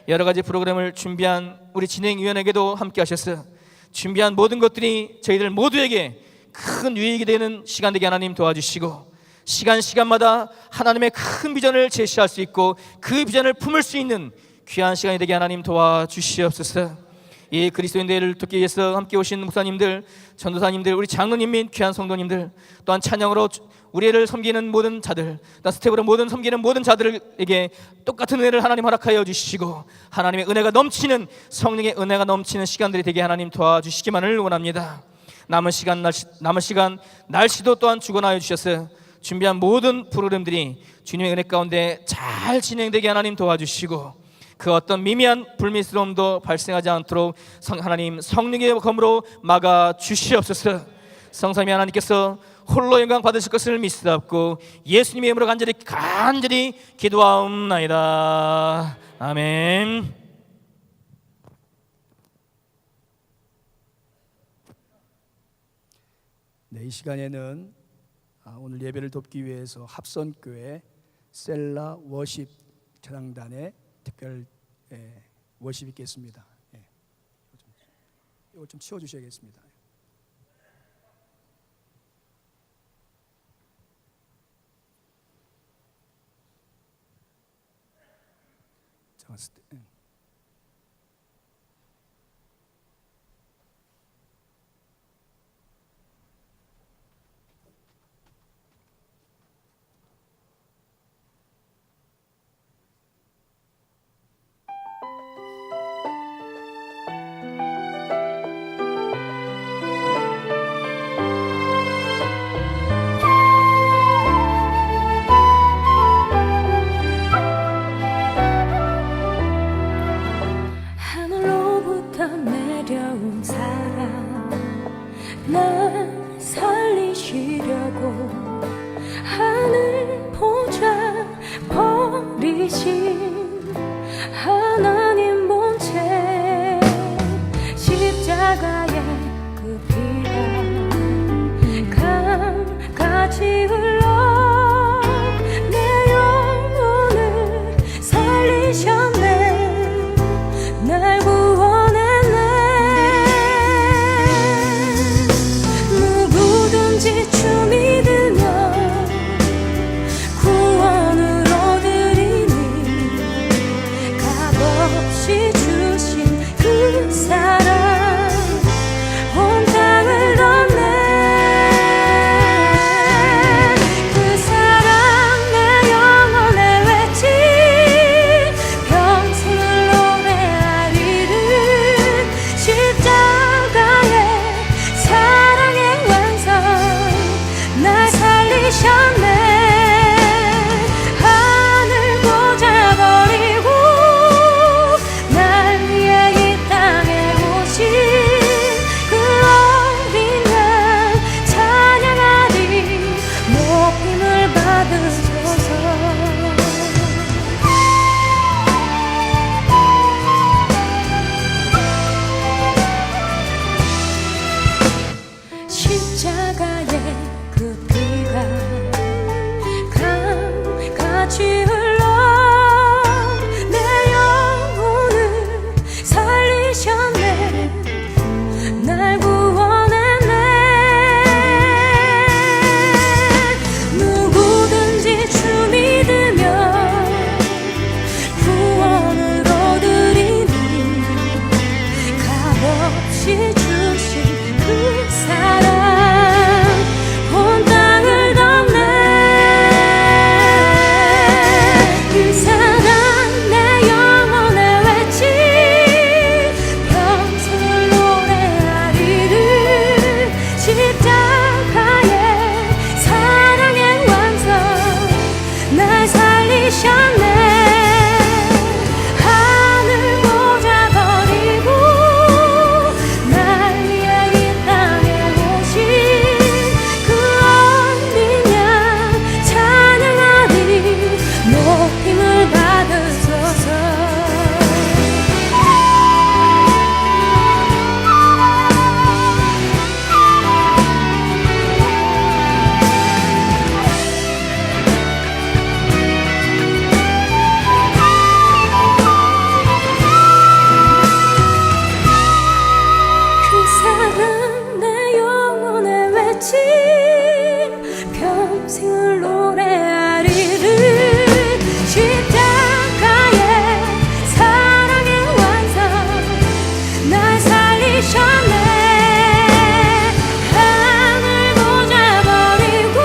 여러 가지 프로그램을 준비한 우리 진행위원에게도 함께 하셔서 준비한 모든 것들이 저희들 모두에게 큰 유익이 되는 시간 되게 하나님 도와주시고, 시간마다 하나님의 큰 비전을 제시할 수 있고 그 비전을 품을 수 있는 귀한 시간이 되게 하나님 도와주시옵소서. 이 그리스도인 대회를 돕기 위해서 함께 오신 목사님들, 전도사님들, 우리 장로님 및 귀한 성도님들, 또한 찬양으로 우리를 섬기는 모든 자들, 또 스텝으로 모든 섬기는 모든 자들에게 똑같은 은혜를 하나님 허락하여 주시고, 하나님의 은혜가 넘치는, 성령의 은혜가 넘치는 시간들이 되게 하나님 도와주시기만을 원합니다. 남은 시간 날씨도 또한 주관하여 주셔서 준비한 모든 프로그램들이 주님의 은혜 가운데 잘 진행되게 하나님 도와주시고, 그 어떤 미미한 불미스러움도 발생하지 않도록 하나님 성령의 검으로 막아 주시옵소서. 성삼위 하나님께서 홀로 영광 받으실 것을 믿사옵고 예수님의 이름으로 간절히 기도하옵나이다. 아멘. 네, 이 시간에는 오늘 예배를 돕기 위해서 합선교회 셀라 워십 찬양단의 특별 워십이 있겠습니다. 이거 좀 치워주셔야겠습니다. 잡았을 때. 하늘로부터 내려온 사랑 날 살리시려고 하늘 보좌 버리신 하나님 본체 십자가의 그 피가 강같이 흘러 내 영혼을 살리셨네. 날 구원했네. 누구든지 주 믿으면 구원을 얻으리니 값없이 주신 그 사랑 온 땅을 덮네. 그 사랑 내 영혼의 외침 평생을 노래하리를. 십자가의 사랑의 완성 날 살리셨네. 하늘 보좌 버리고 날 위해 이 땅에 오신 그 어린 양 찬양하리. 높임을 받으소서. 십자가의 그 피가 강같이 흘러 내 영혼을 살리셨네. 날 구원했네. 누구든지 주 믿으면 구원을 얻으리니 값없이 주신 그 사랑 온 땅을 덮네. 그 사랑 내 영혼의 외침 평생을 노래하리를. 십자가의 사랑의 완성 날 살리셨네. 하늘 보좌 버리고 날 위해 이 땅에 오신 그 어린 양 찬양하리. 높임을 받으소서. 그 사랑 내 영혼의 외침 평생을 노래하리를. 십자가의 사랑의 완성 날 살리셨네. 하늘 보좌 버리고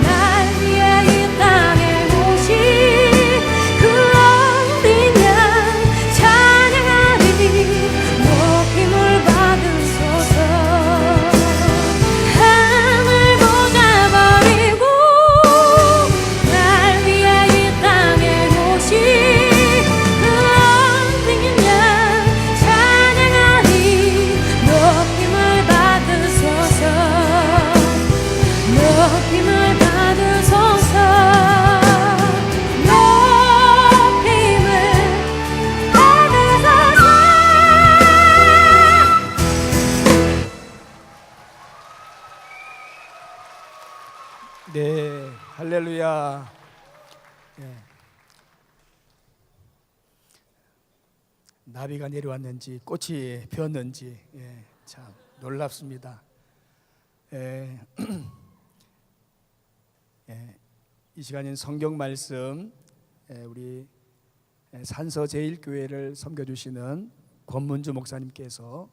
날 위해 이 땅에 오신 그 어린 양 찬양하리. 높임을 받으소서. 하늘 보좌 버리고 네, 할렐루야. 예. 나비가 내려왔는지 꽃이 피었는지 참 놀랍습니다. 이 시간인 성경 말씀 우리 산서제일교회를 섬겨주시는 권문주 목사님께서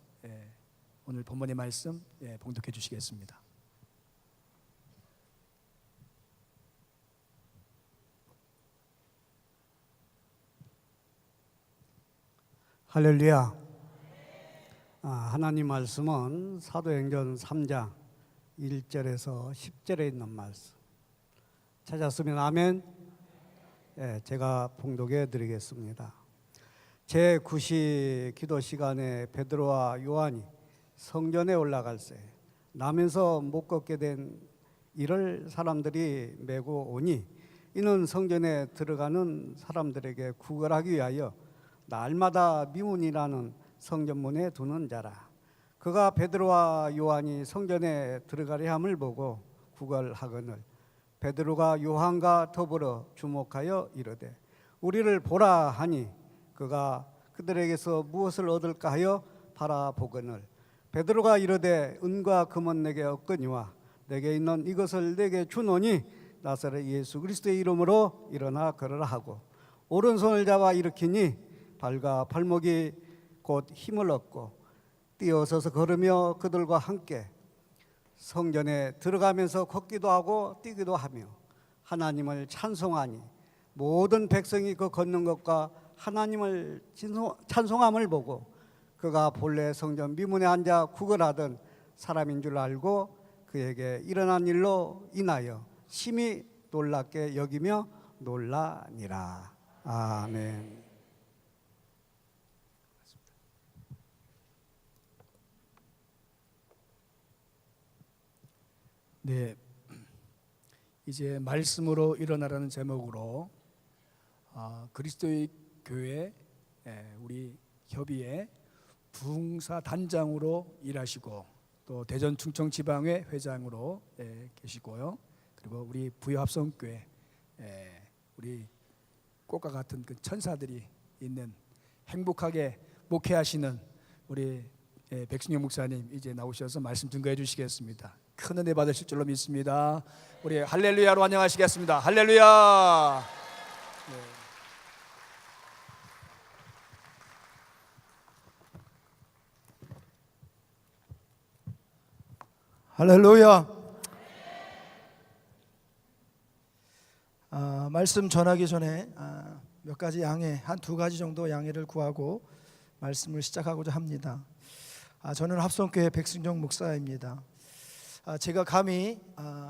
오늘 본문의 말씀 봉독해 주시겠습니다. 할렐루야. 하나님 말씀은 사도행전 3장 1절에서 10절에 있는 말씀. 찾았으면 아멘. 제가 봉독해 드리겠습니다. 제9시 기도 시간에 베드로와 요한이 성전에 올라갈새 나면서 못 걷게 된 이를 사람들이 메고 오니 이는 성전에 들어가는 사람들에게 구걸하기 위하여 날마다 미문이라는 성전문에 두는 자라. 그가 베드로와 요한이 성전에 들어가려 함을 보고 구걸하거늘 베드로가 요한과 더불어 주목하여 이르되 우리를 보라 하니 그가 그들에게서 무엇을 얻을까 하여 바라보거늘 베드로가 이르되 은과 금은 내게 없거니와 내게 있는 이것을 내게 주노니 나사렛 예수 그리스도의 이름으로 일어나 걸으라 하고 오른손을 잡아 일으키니 발과 발목이 곧 힘을 얻고 뛰어서서 걸으며 그들과 함께 성전에 들어가면서 걷기도 하고 뛰기도 하며 하나님을 찬송하니 모든 백성이 그 걷는 것과 하나님을 찬송함을 보고 그가 본래 성전 미문에 앉아 구걸하던 사람인 줄 알고 그에게 일어난 일로 인하여 심히 놀랍게 여기며 놀라니라. 아멘. 네, 이제 말씀으로 일어나라는 제목으로 그리스도의 교회 우리 협의회 부흥사 단장으로 일하시고 또 대전 충청 지방회 회장으로 계시고요. 그리고 우리 부여합성교회 우리 꽃과 같은 그 천사들이 있는 행복하게 목회하시는 우리 백승용 목사님 이제 나오셔서 말씀 증거해 주시겠습니다. 큰 은혜 받으실 줄로 믿습니다. 우리 할렐루야로 환영하시겠습니다. 할렐루야. 네. 할렐루야. 말씀 전하기 전에 몇 가지 양해, 한 두 가지 정도 양해를 구하고 말씀을 시작하고자 합니다. 저는 합성교회 백승정 목사입니다. 제가 감히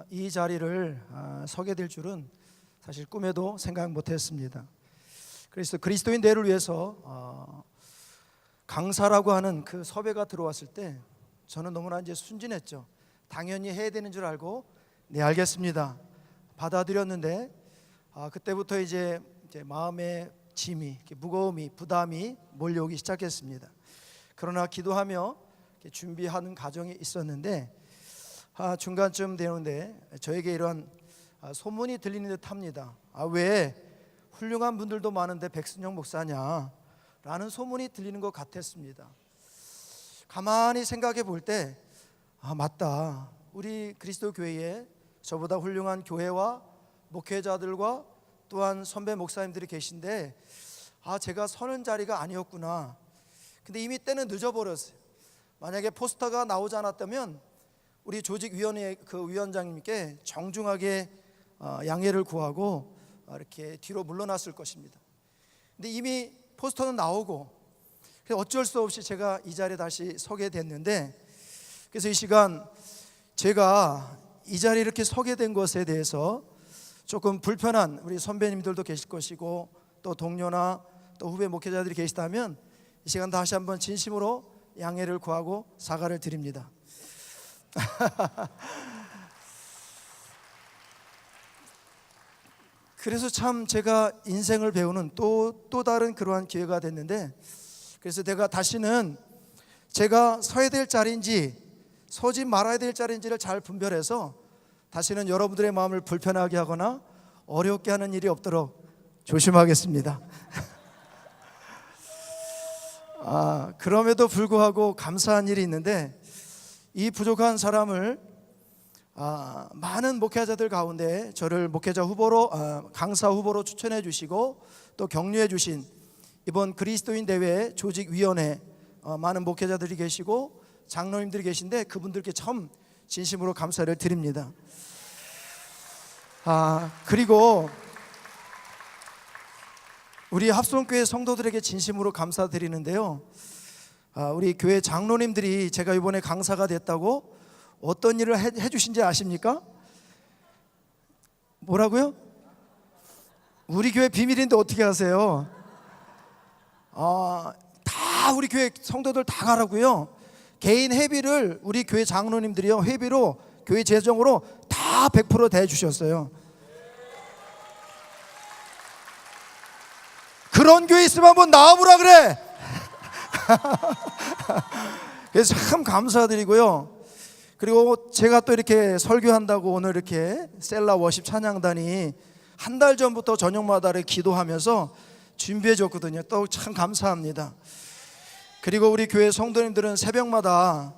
이 자리를 서게 될 줄은 사실 꿈에도 생각 못했습니다. 그래서 그리스도인 대를 위해서 강사라고 하는 그 섭외가 들어왔을 때 저는 너무나 이제 순진했죠. 당연히 해야 되는 줄 알고 네 알겠습니다 받아들였는데 그때부터 이제 마음의 짐이 무거움이 부담이 몰려오기 시작했습니다. 그러나 기도하며 준비하는 과정이 있었는데 중간쯤 되는데 저에게 이런 소문이 들리는 듯 합니다. 왜 훌륭한 분들도 많은데 백승용 목사냐 라는 소문이 들리는 것 같았습니다. 가만히 생각해 볼 때 맞다. 우리 그리스도 교회에 저보다 훌륭한 교회와 목회자들과 또한 선배 목사님들이 계신데 제가 서는 자리가 아니었구나. 근데 이미 때는 늦어버렸어요. 만약에 포스터가 나오지 않았다면 우리 조직위원회 그 위원장님께 정중하게 양해를 구하고 이렇게 뒤로 물러났을 것입니다. 근데 이미 포스터는 나오고 어쩔 수 없이 제가 이 자리에 다시 서게 됐는데 그래서 이 시간 제가 이 자리에 이렇게 서게 된 것에 대해서 조금 불편한 우리 선배님들도 계실 것이고 또 동료나 또 후배 목회자들이 계시다면 이 시간 다시 한번 진심으로 양해를 구하고 사과를 드립니다. 그래서 참 제가 인생을 배우는 또 다른 그러한 기회가 됐는데 그래서 내가 다시는 제가 서야 될 자리인지 서지 말아야 될 자리인지를 잘 분별해서 다시는 여러분들의 마음을 불편하게 하거나 어렵게 하는 일이 없도록 조심하겠습니다. 그럼에도 불구하고 감사한 일이 있는데, 이 부족한 사람을 많은 목회자들 가운데 저를 목회자 후보로, 강사 후보로 추천해 주시고 또 격려해 주신 이번 그리스도인 대회 조직위원회 많은 목회자들이 계시고 장로님들이 계신데, 그분들께 참 진심으로 감사를 드립니다. 그리고 우리 합성교회 성도들에게 진심으로 감사드리는데요, 우리 교회 장로님들이 제가 이번에 강사가 됐다고 어떤 일을 해주신지 아십니까? 뭐라고요? 우리 교회 비밀인데 어떻게 하세요? 다 우리 교회 성도들 다 가라고요. 개인 회비를 우리 교회 장로님들이요, 회비로 교회 재정으로 다 100% 대주셨어요. 그런 교회 있으면 한번 나와보라 그래. 그래서 참 감사드리고요. 그리고 제가 또 이렇게 설교한다고 오늘 이렇게 셀라 워십 찬양단이 한 달 전부터 저녁마다 기도하면서 준비해 줬거든요. 또 참 감사합니다. 그리고 우리 교회 성도님들은 새벽마다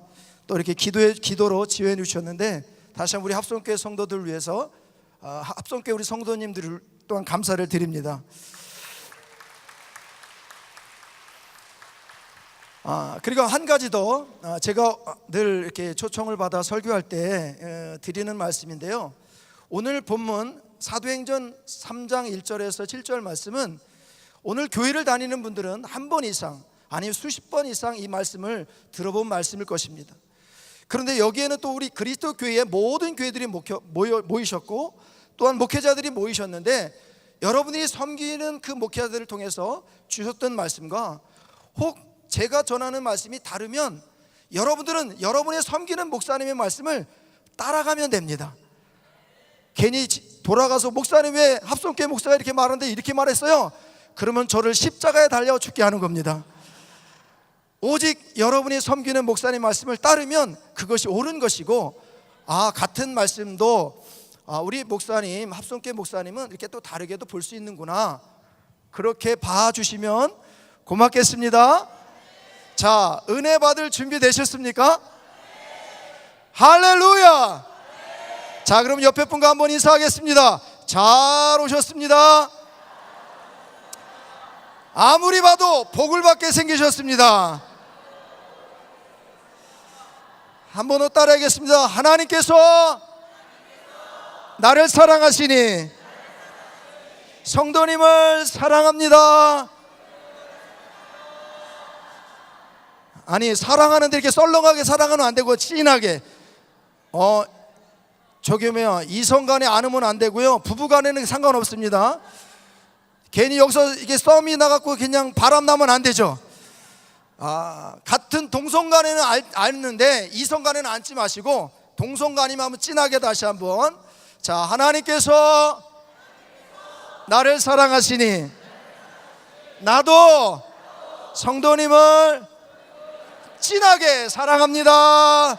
또 이렇게 기도로 지휘해 주셨는데, 다시 한번 우리 합성교회 성도들을 위해서 합성교회 우리 성도님들 또한 감사를 드립니다. 그리고 한 가지 더, 제가 늘 이렇게 초청을 받아 설교할 때 드리는 말씀인데요, 오늘 본문 사도행전 3장 1절에서 7절 말씀은 오늘 교회를 다니는 분들은 한 번 이상 아니면 수십 번 이상 이 말씀을 들어본 말씀일 것입니다. 그런데 여기에는 또 우리 그리스도 교회의 모든 교회들이 모이셨고 또한 목회자들이 모이셨는데, 여러분이 섬기는 그 목회자들을 통해서 주셨던 말씀과 혹 제가 전하는 말씀이 다르면 여러분들은 여러분의 섬기는 목사님의 말씀을 따라가면 됩니다. 괜히 돌아가서 목사님 왜 합성교회 목사가 이렇게 말하는데 이렇게 말했어요? 그러면 저를 십자가에 달려 죽게 하는 겁니다. 오직 여러분이 섬기는 목사님 말씀을 따르면 그것이 옳은 것이고, 같은 말씀도 우리 목사님, 합성교회 목사님은 이렇게 또 다르게도 볼 수 있는구나, 그렇게 봐주시면 고맙겠습니다. 자, 은혜 받을 준비 되셨습니까? 할렐루야. 자, 그럼 옆에 분과 한번 인사하겠습니다. 잘 오셨습니다. 아무리 봐도 복을 받게 생기셨습니다. 한 번 더 따라하겠습니다. 하나님께서 나를 사랑하시니 성도님을 사랑합니다. 아니, 사랑하는데 이렇게 썰렁하게 사랑하면 안 되고 진하게, 저기 이성간에 안으면 안 되고요, 부부간에는 상관없습니다. 괜히 여기서 이게 썸이 나갖고 그냥 바람 나면 안 되죠. 같은 동성간에는 앉는데 이성간에는 앉지 마시고 동성간이면 한번 진하게 다시 한번. 자, 하나님께서 나를 사랑하시니 나도 성도님을 진하게 사랑합니다.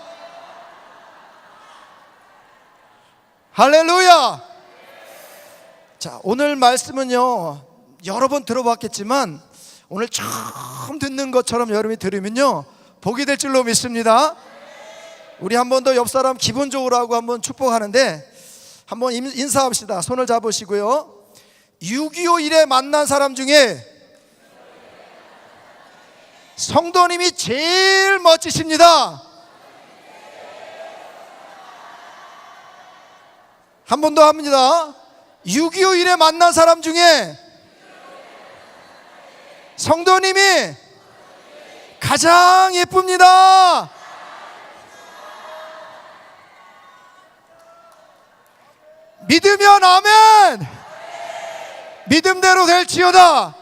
할렐루야. 자, 오늘 말씀은요, 여러 번 들어봤겠지만 오늘 처음 듣는 것처럼 여러분이 들으면요 복이 될 줄로 믿습니다. 우리 한 번 더 옆 사람 기분 좋으라고 하고 한번 축복하는데, 한번 인사합시다. 손을 잡으시고요. 6.25 일에 만난 사람 중에 성도님이 제일 멋지십니다. 한 번 더 합니다. 6.25 일에 만난 사람 중에 성도님이 가장 예쁩니다. 믿으면 아멘. 믿음대로 될지어다.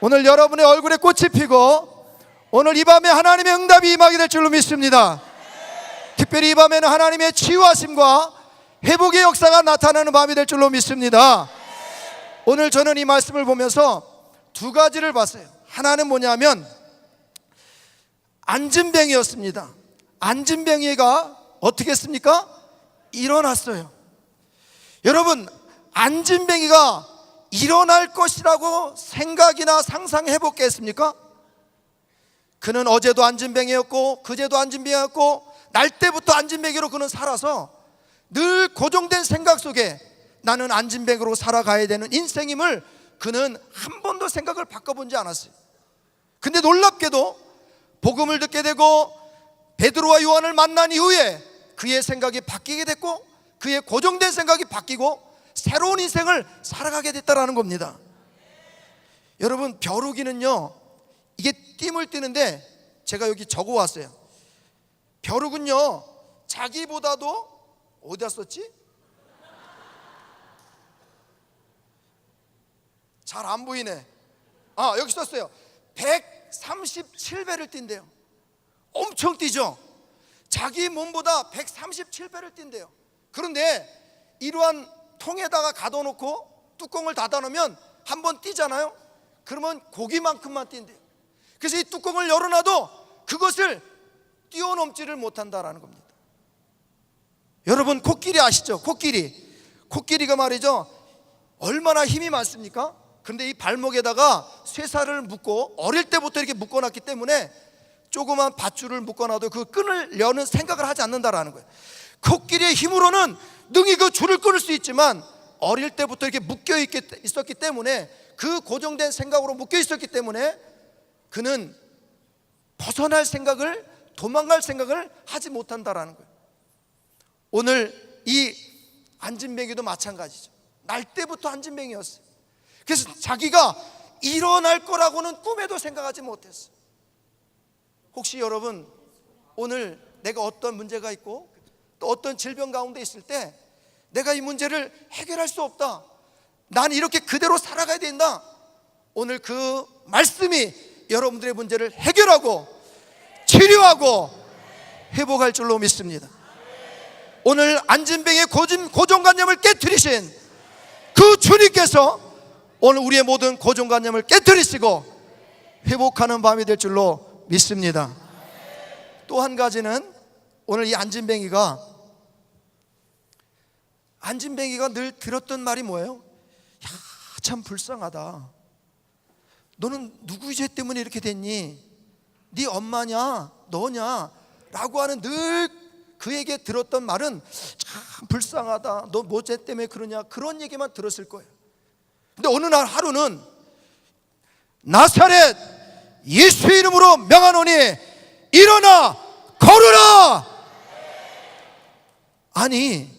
오늘 여러분의 얼굴에 꽃이 피고 오늘 이 밤에 하나님의 응답이 임하게 될 줄로 믿습니다. 특별히 이 밤에는 하나님의 치유하심과 회복의 역사가 나타나는 밤이 될 줄로 믿습니다. 오늘 저는 이 말씀을 보면서 두 가지를 봤어요. 하나는 뭐냐면 앉은뱅이였습니다. 앉은뱅이가 어떻게 했습니까? 일어났어요. 여러분, 안진뱅이가 일어날 것이라고 생각이나 상상해 보겠습니까? 그는 어제도 안진뱅이였고 그제도 안진뱅이였고 날 때부터 안진뱅이로 그는 살아서 늘 고정된 생각 속에 나는 안진뱅이로 살아가야 되는 인생임을 그는 한 번도 생각을 바꿔본지 않았어요. 근데 놀랍게도 복음을 듣게 되고 베드로와 요한을 만난 이후에 그의 생각이 바뀌게 됐고 그의 고정된 생각이 바뀌고 새로운 인생을 살아가게 됐다라는 겁니다. 여러분, 벼룩이는요, 이게 띠물 띠는데 제가 여기 적어 왔어요. 벼룩은요, 자기보다도 어디다 썼지? 잘 안 보이네. 여기 썼어요. 137배를 뛴대요. 엄청 뛰죠. 자기 몸보다 137배를 뛴대요. 그런데 이러한 통에다가 가둬놓고 뚜껑을 닫아놓으면 한번 뛰잖아요. 그러면 고기만큼만 뛴대요. 그래서 이 뚜껑을 열어놔도 그것을 뛰어넘지를 못한다라는 겁니다. 여러분, 코끼리 아시죠? 코끼리가 말이죠, 얼마나 힘이 많습니까? 그런데 이 발목에다가 쇠사를 묶고 어릴 때부터 이렇게 묶어놨기 때문에 조그만 밧줄을 묶어놔도 그 끈을 여는 생각을 하지 않는다라는 거예요. 코끼리의 힘으로는 능히 그 줄을 끊을 수 있지만 어릴 때부터 이렇게 묶여 있었기 때문에, 그 고정된 생각으로 묶여 있었기 때문에 그는 벗어날 생각을, 도망갈 생각을 하지 못한다라는 거예요. 오늘 이 안진뱅이도 마찬가지죠. 날 때부터 안진뱅이였어요. 그래서 자기가 일어날 거라고는 꿈에도 생각하지 못했어요. 혹시 여러분, 오늘 내가 어떤 문제가 있고 또 어떤 질병 가운데 있을 때 내가 이 문제를 해결할 수 없다, 난 이렇게 그대로 살아가야 된다, 오늘 그 말씀이 여러분들의 문제를 해결하고 치료하고 회복할 줄로 믿습니다. 오늘 안진뱅이의 고정관념을 깨트리신 그 주님께서 오늘 우리의 모든 고정관념을 깨트리시고 회복하는 밤이 될 줄로 믿습니다. 또 한 가지는, 오늘 이 안진뱅이가 늘 들었던 말이 뭐예요? 야, 참 불쌍하다. 너는 누구 죄 때문에 이렇게 됐니? 네 엄마냐 너냐? 라고 하는 늘 그에게 들었던 말은 참 불쌍하다, 너 뭐 죄 때문에 그러냐, 그런 얘기만 들었을 거예요. 근데 어느 날 하루는 나사렛 예수 이름으로 명하노니 일어나 걸으라. 아니,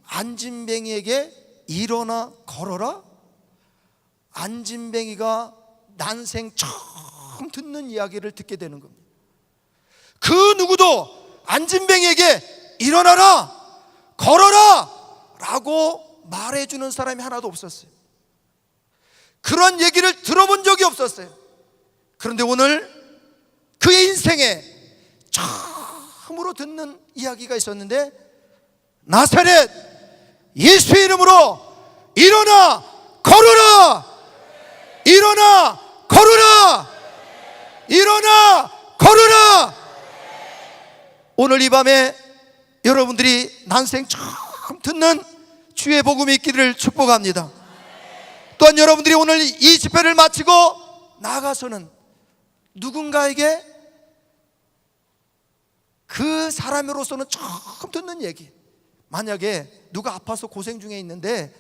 안진뱅이에게 일어나 걸어라? 안진뱅이가 난생 처음 듣는 이야기를 듣게 되는 겁니다. 그 누구도 안진뱅이에게 일어나라, 걸어라 라고 말해주는 사람이 하나도 없었어요. 그런 얘기를 들어본 적이 없었어요. 그런데 오늘 그의 인생에 처음으로 듣는 이야기가 있었는데, 나사렛 예수 이름으로 일어나 걸으라, 일어나 걸으라, 일어나 걸으라. 오늘 이 밤에 여러분들이 난생 처음 듣는 주의 복음이 있기를 축복합니다. 또한 여러분들이 오늘 이 집회를 마치고 나가서는 누군가에게 그 사람으로서는 처음 듣는 얘기, 만약에 누가 아파서 고생 중에 있는데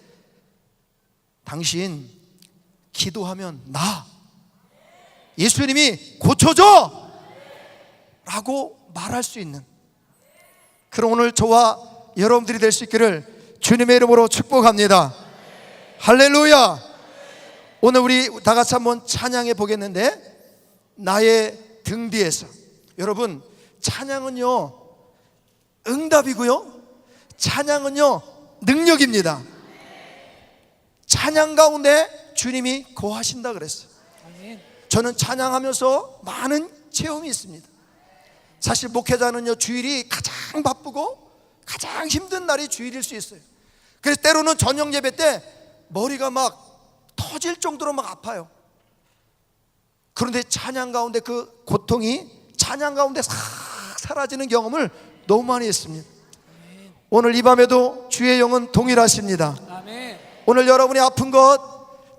당신 기도하면 나 예수님이 고쳐줘 라고 말할 수 있는 그런 오늘 저와 여러분들이 될 수 있기를 주님의 이름으로 축복합니다. 할렐루야. 오늘 우리 다 같이 한번 찬양해 보겠는데, 나의 등 뒤에서. 여러분, 찬양은요 응답이고요, 찬양은요 능력입니다. 찬양 가운데 주님이 거하신다 그랬어요. 저는 찬양하면서 많은 체험이 있습니다. 사실 목회자는요 주일이 가장 바쁘고 가장 힘든 날이 주일일 수 있어요. 그래서 때로는 저녁 예배 때 머리가 막 터질 정도로 막 아파요. 그런데 찬양 가운데 그 고통이 찬양 가운데 싹 사라지는 경험을 너무 많이 했습니다. 오늘 이 밤에도 주의 영은 동일하십니다. 아멘. 오늘 여러분이 아픈 것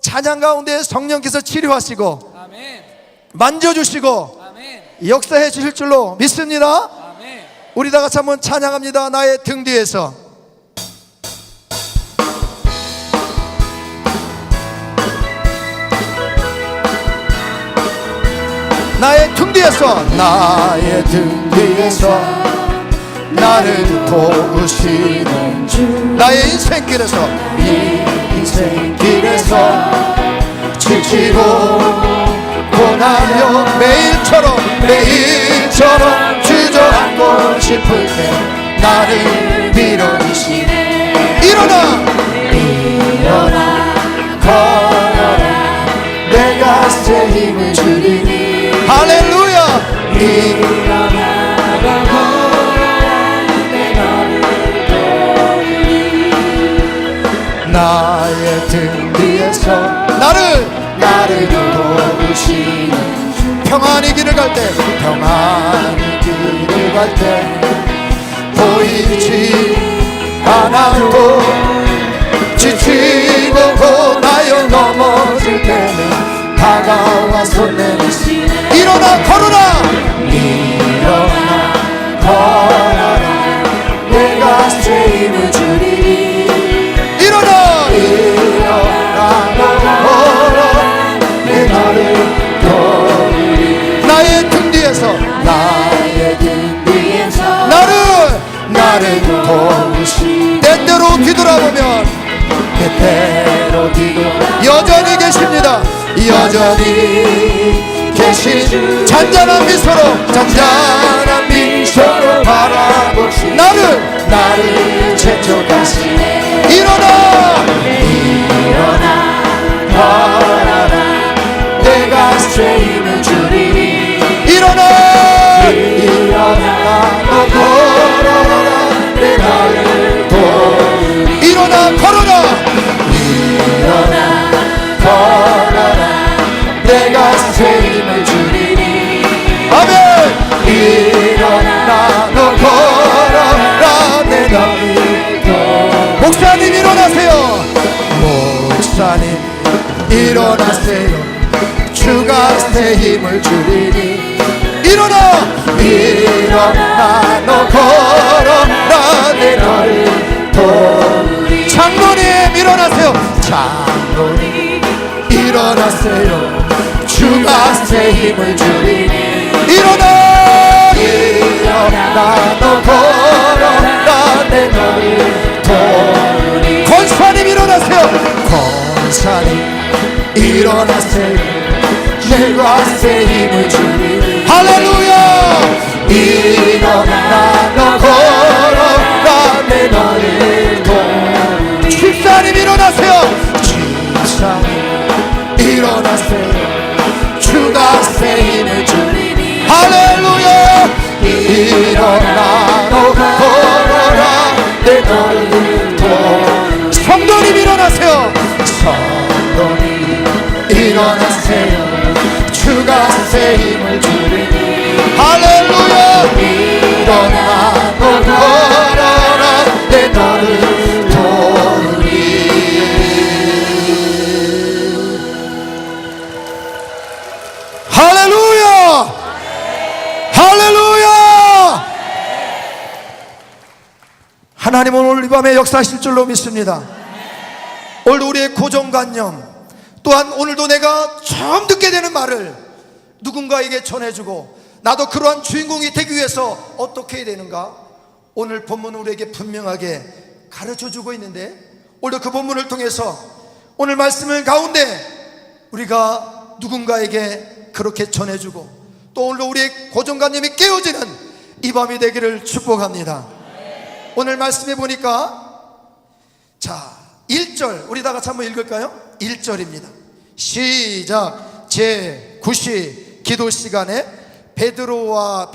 찬양 가운데 성령께서 치료하시고 아멘. 만져주시고 아멘. 역사해 주실 줄로 믿습니다. 아멘. 우리 다 같이 한번 찬양합니다. 나의 등 뒤에서. 나의 등 뒤에서, 나의 등 뒤에서 나를 도우시는 주, 나의 인생길에서, 이 인생길에서 지치고 고나여 매일처럼 주저앉고 싶을 때 나를 밀어주시네. 일어나 걸어라, 내가 새 힘을 주리니. 할렐루야. 일어나 걸어라, 내 너를 도우리. 나의 등 뒤에서 나를 도우시는 주, 평안히 길을 갈 때, 평안히 길을 갈 때 보이지 않아도 지치고 고나여 넘어질 때는 다가와서 내리시네. 일어나 걸어라, 일어나 걸어라, 내가 새 힘을 주리니. 일어나 걸어라, 내 너를 도우리. 나의 등 뒤에서 나를 도우시. 때때로 뒤돌아보면 여전히 계십니다. 여전히 계신 잔잔한 미소로 바라보시. 나를 채찍하시네. 일어나 걸어라, 내가 새 힘을 주리니. 일어나 너 걸어라, 내 나를 도우리. 일어나 걸어라, 내가 새 힘을 주리니. 아멘. 일어나 너 걸어라, 내 너를 도우리. 목사님 일어나세요. 목사님 일어나세요. 주가 새 힘을 주리니. 일어나 너 걸어라, 내 너를 도우리. 장로님 일어나세요. 장로님 일어나세요. 주가 새 힘을 주리니. 일어나 너 걸어라, 내 너를 도우리. 권사님 일어나세요. 권사님 일어나세요. 내가 새 힘을 주리니. 할렐루야. 일어나 너 걸어라, 내 너를 도우리. 집사님 일어나세요. 집사님 일어나세요. 주가 새 힘을 주리니. 할렐루야. 일어나 너 걸어라, 내 너를 도우리. 성도님 일어나세요. 성도님 일어나세요. 주가 새 힘을 주리니. 할렐루야. 일어나 너 걸어라, 내 너를 도우리. 할렐루야. 할렐루야. 하나님은 오늘 이 밤에 역사하실 줄로 믿습니다. 오늘 우리의 고정관념, 또한 오늘도 내가 처음 듣게 되는 말을 누군가에게 전해주고 나도 그러한 주인공이 되기 위해서 어떻게 해야 되는가, 오늘 본문은 우리에게 분명하게 가르쳐주고 있는데, 오늘 그 본문을 통해서 오늘 말씀을 가운데 우리가 누군가에게 그렇게 전해주고 또 오늘도 우리의 고정관념이 깨어지는 이 밤이 되기를 축복합니다. 오늘 말씀해 보니까 자 1절 우리 다 같이 한번 읽을까요? 1절입니다. 시작. 제9시 기도 시간에 베드로와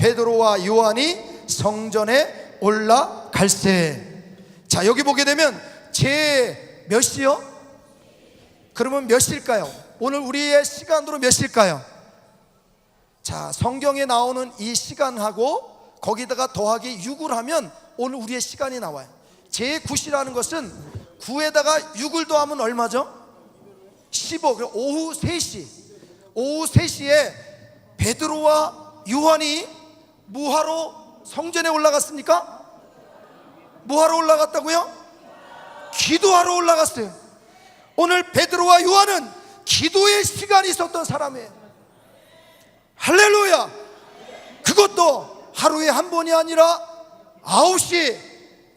요한이 성전에 올라갈세. 자 여기 보게 되면 제 몇 시요? 그러면 몇 시일까요? 오늘 우리의 시간으로 몇 시일까요? 자 성경에 나오는 이 시간하고 거기다가 더하기 6을 하면 오늘 우리의 시간이 나와요. 제9시라는 것은 9에다가 6을 더하면 얼마죠? 15. 그럼 오후 3시에 베드로와 요한이 뭐하러 성전에 올라갔습니까? 뭐하러 올라갔다고요? 기도하러 올라갔어요. 오늘 베드로와 요한은 기도의 시간이 있었던 사람이에요. 할렐루야. 그것도 하루에 한 번이 아니라 9시,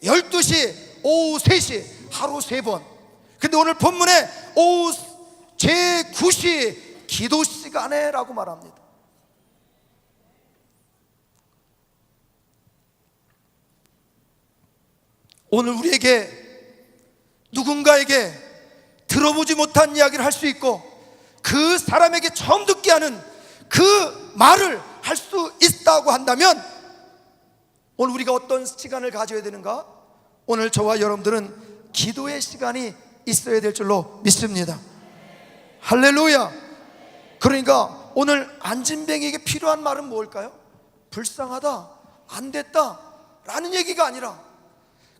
12시, 오후 3시, 하루 3번. 근데 오늘 본문에 오후 제9시 기도 시간에 라고 말합니다. 오늘 우리에게 누군가에게 들어보지 못한 이야기를 할 수 있고 그 사람에게 처음 듣게 하는 그 말을 할 수 있다고 한다면 오늘 우리가 어떤 시간을 가져야 되는가? 오늘 저와 여러분들은 기도의 시간이 있어야 될 줄로 믿습니다. 할렐루야. 그러니까 오늘 안진뱅이에게 필요한 말은 뭘까요? 불쌍하다, 안 됐다 라는 얘기가 아니라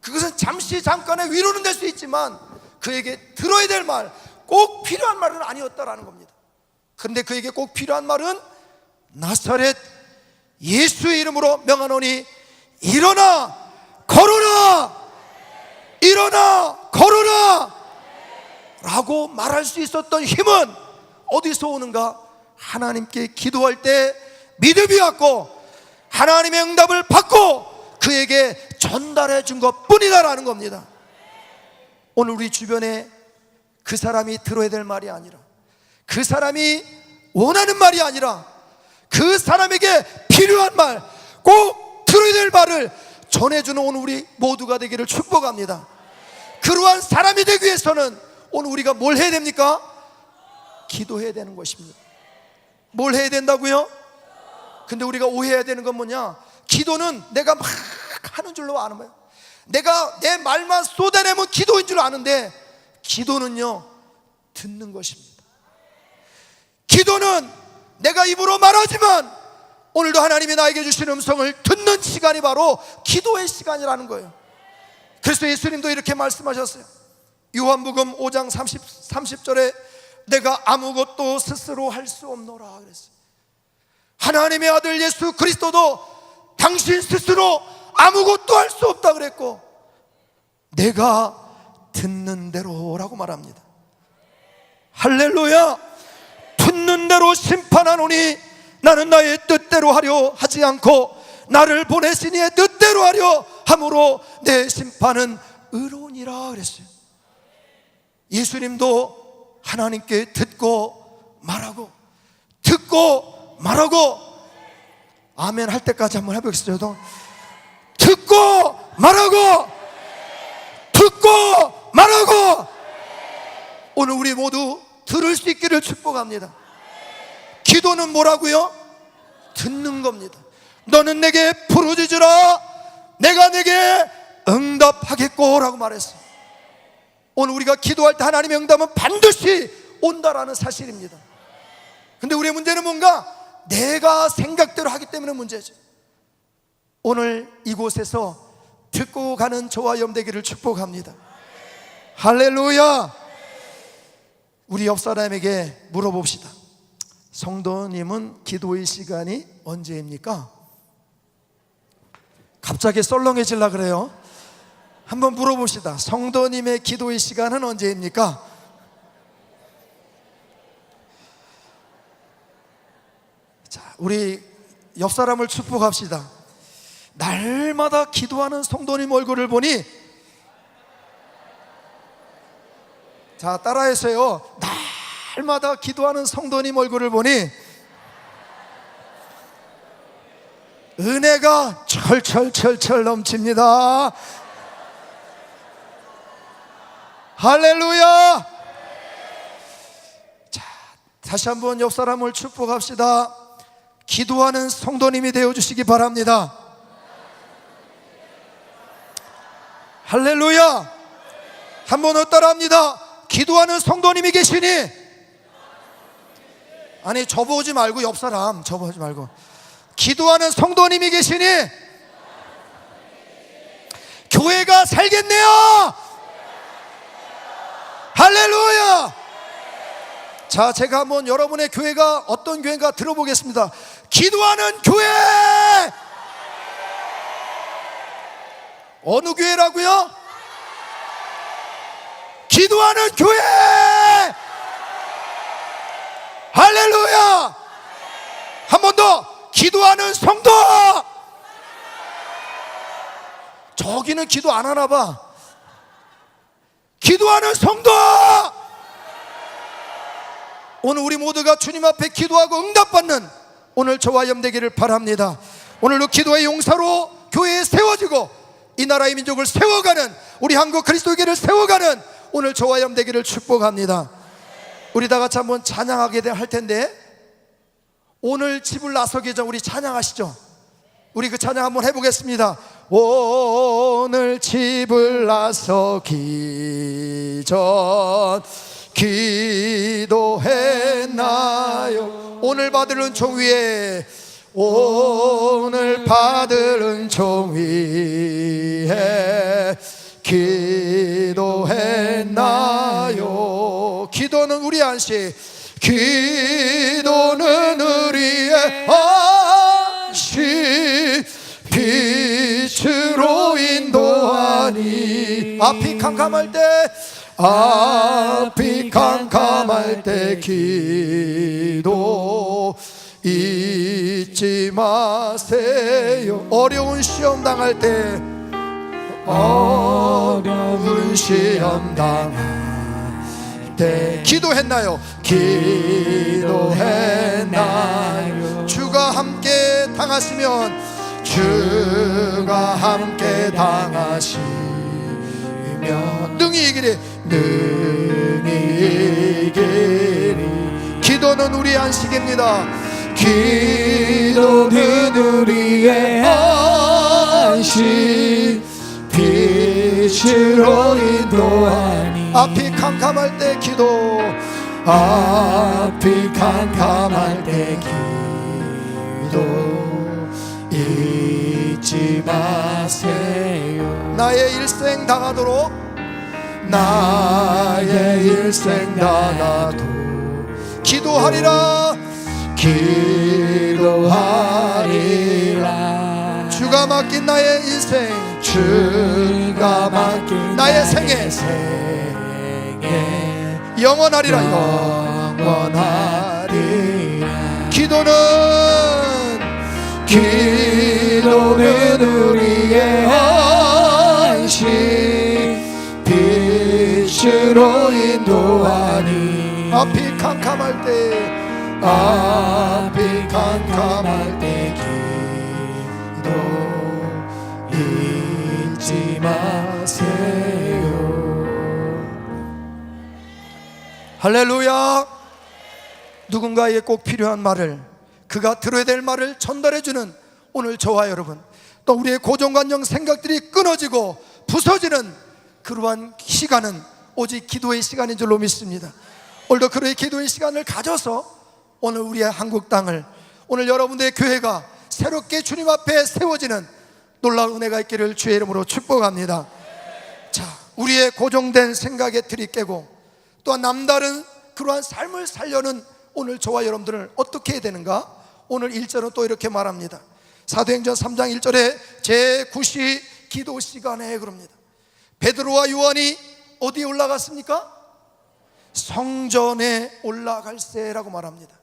그것은 잠시 잠깐의 위로는 될 수 있지만 그에게 들어야 될 말, 꼭 필요한 말은 아니었다라는 겁니다. 그런데 그에게 꼭 필요한 말은 나사렛 예수의 이름으로 명하노니 일어나 걸어라, 일어나 걸어라 라고 말할 수 있었던 힘은 어디서 오는가? 하나님께 기도할 때 믿음이 왔고 하나님의 응답을 받고 그에게 전달해 준 것 뿐이다라는 겁니다. 오늘 우리 주변에 그 사람이 들어야 될 말이 아니라 그 사람이 원하는 말이 아니라 그 사람에게 필요한 말, 꼭 들어야 될 말을 전해주는 오늘 우리 모두가 되기를 축복합니다. 그러한 사람이 되기 위해서는 오늘 우리가 뭘 해야 됩니까? 기도해야 되는 것입니다. 뭘 해야 된다고요? 근데 우리가 오해해야 되는 건 뭐냐? 기도는 내가 막 하는 줄로 아는 거예요. 내가 내 말만 쏟아내면 기도인 줄 아는데 기도는요, 듣는 것입니다. 기도는 내가 입으로 말하지만 오늘도 하나님이 나에게 주신 음성을 듣는 시간이 바로 기도의 시간이라는 거예요. 그래서 예수님도 이렇게 말씀하셨어요. 요한복음 5장 30절에 내가 아무것도 스스로 할 수 없노라 그랬어요. 하나님의 아들 예수 그리스도도 당신 스스로 아무것도 할 수 없다 그랬고 내가 듣는 대로라고 말합니다. 할렐루야. 듣는 대로 심판하노니 나는 나의 뜻대로 하려 하지 않고 나를 보내신 이의 뜻대로 하려 함으로 내 심판은 의로우니라 그랬어요. 예수님도 하나님께 듣고 말하고 듣고 말하고 아멘 할 때까지 한번 해보겠습니다. 듣고 말하고 듣고 말하고 오늘 우리 모두 들을 수 있기를 축복합니다. 기도는 뭐라고요? 듣는 겁니다. 너는 내게 부르짖으라 내가 내게 응답하겠고 라고 말했어요. 오늘 우리가 기도할 때 하나님의 응답은 반드시 온다라는 사실입니다. 근데 우리의 문제는 뭔가 내가 생각대로 하기 때문에 문제죠. 오늘 이곳에서 듣고 가는 저와 여러분 되기를 축복합니다. 할렐루야. 우리 옆 사람에게 물어봅시다. 성도님은 기도의 시간이 언제입니까? 갑자기 썰렁해지려 그래요. 한번 물어봅시다. 성도님의 기도의 시간은 언제입니까? 자, 우리 옆 사람을 축복합시다. 날마다 기도하는 성도님 얼굴을 보니, 자 따라해서요. 날마다 기도하는 성도님 얼굴을 보니 은혜가 철철철철 넘칩니다. 할렐루야. 자, 다시 한번 옆 사람을 축복합시다. 기도하는 성도님이 되어주시기 바랍니다. 할렐루야. 한 번 더 따라합니다. 기도하는 성도님이 계시니, 아니 저보지 말고 옆 사람 저보지 말고, 기도하는 성도님이 계시니 교회가 살겠네요. 할렐루야. 자, 제가 한번 여러분의 교회가 어떤 교회인가 들어보겠습니다. 기도하는 교회. 어느 교회라고요? 기도하는 교회. 할렐루야. 한 번 더. 기도하는 성도. 저기는 기도 안 하나 봐. 기도하는 성도. 오늘 우리 모두가 주님 앞에 기도하고 응답받는 오늘 저와 염되기를 바랍니다. 오늘도 기도의 용사로 교회에 세워지고 이 나라의 민족을 세워가는, 우리 한국 그리스도교회를 세워가는 오늘 저와 염되기를 축복합니다. 우리 다 같이 한번 찬양하게 할 텐데, 오늘 집을 나서기 전 우리 찬양하시죠. 우리 그 찬양 한번 해보겠습니다. 오늘 집을 나서기 전 기도했나요? 오늘 받을 은총 위에, 오늘 받을 은총 위에 기도했나요? 기도는 우리 안식, 기도는 우리의 안식, 빛으로 인도하니. 앞이 캄캄할 때, 앞이 캄캄할 때 기도 잊지 마세요. 어려운 시험 당할 때, 어려운 시험 당할 때 기도했나요? 기도했나요? 주가 함께 당하시면, 주가 함께 당하시면 능히 이기리, 능히 이기리. 기도는 우리 안식입니다. 기도는 우리의 안식, 빛으로 인도하니. 앞이 캄캄할 때 기도, 앞이 캄캄할 때 기도 잊지 마세요. 나의 일생 당하도록, 나의 일생 당하도록 기도하리라, 기도하리라. 주가 맡긴 나의 인생, 주가 맡긴 나의 생애 영원하리라, 영원하리라. 기도는 우리의 안식, 빛으로 인도하니. 앞이 캄캄할 때, 앞이 캄캄할 때 기도 잊지 마세요. 할렐루야. 누군가에게 꼭 필요한 말을, 그가 들어야 될 말을 전달해주는 오늘 저와 여러분, 또 우리의 고정관념 생각들이 끊어지고 부서지는 그러한 시간은 오직 기도의 시간인 줄로 믿습니다. 오늘도 그의 기도의 시간을 가져서 오늘 우리의 한국 땅을, 오늘 여러분들의 교회가 새롭게 주님 앞에 세워지는 놀라운 은혜가 있기를 주의 이름으로 축복합니다. 자, 우리의 고정된 생각의 틀이 깨고 또한 남다른 그러한 삶을 살려는 오늘 저와 여러분들은 어떻게 해야 되는가? 오늘 1절은 또 이렇게 말합니다. 사도행전 3장 1절에 제9시 기도 시간에 그럽니다. 베드로와 요한이 어디에 올라갔습니까? 성전에 올라갈세라고 말합니다.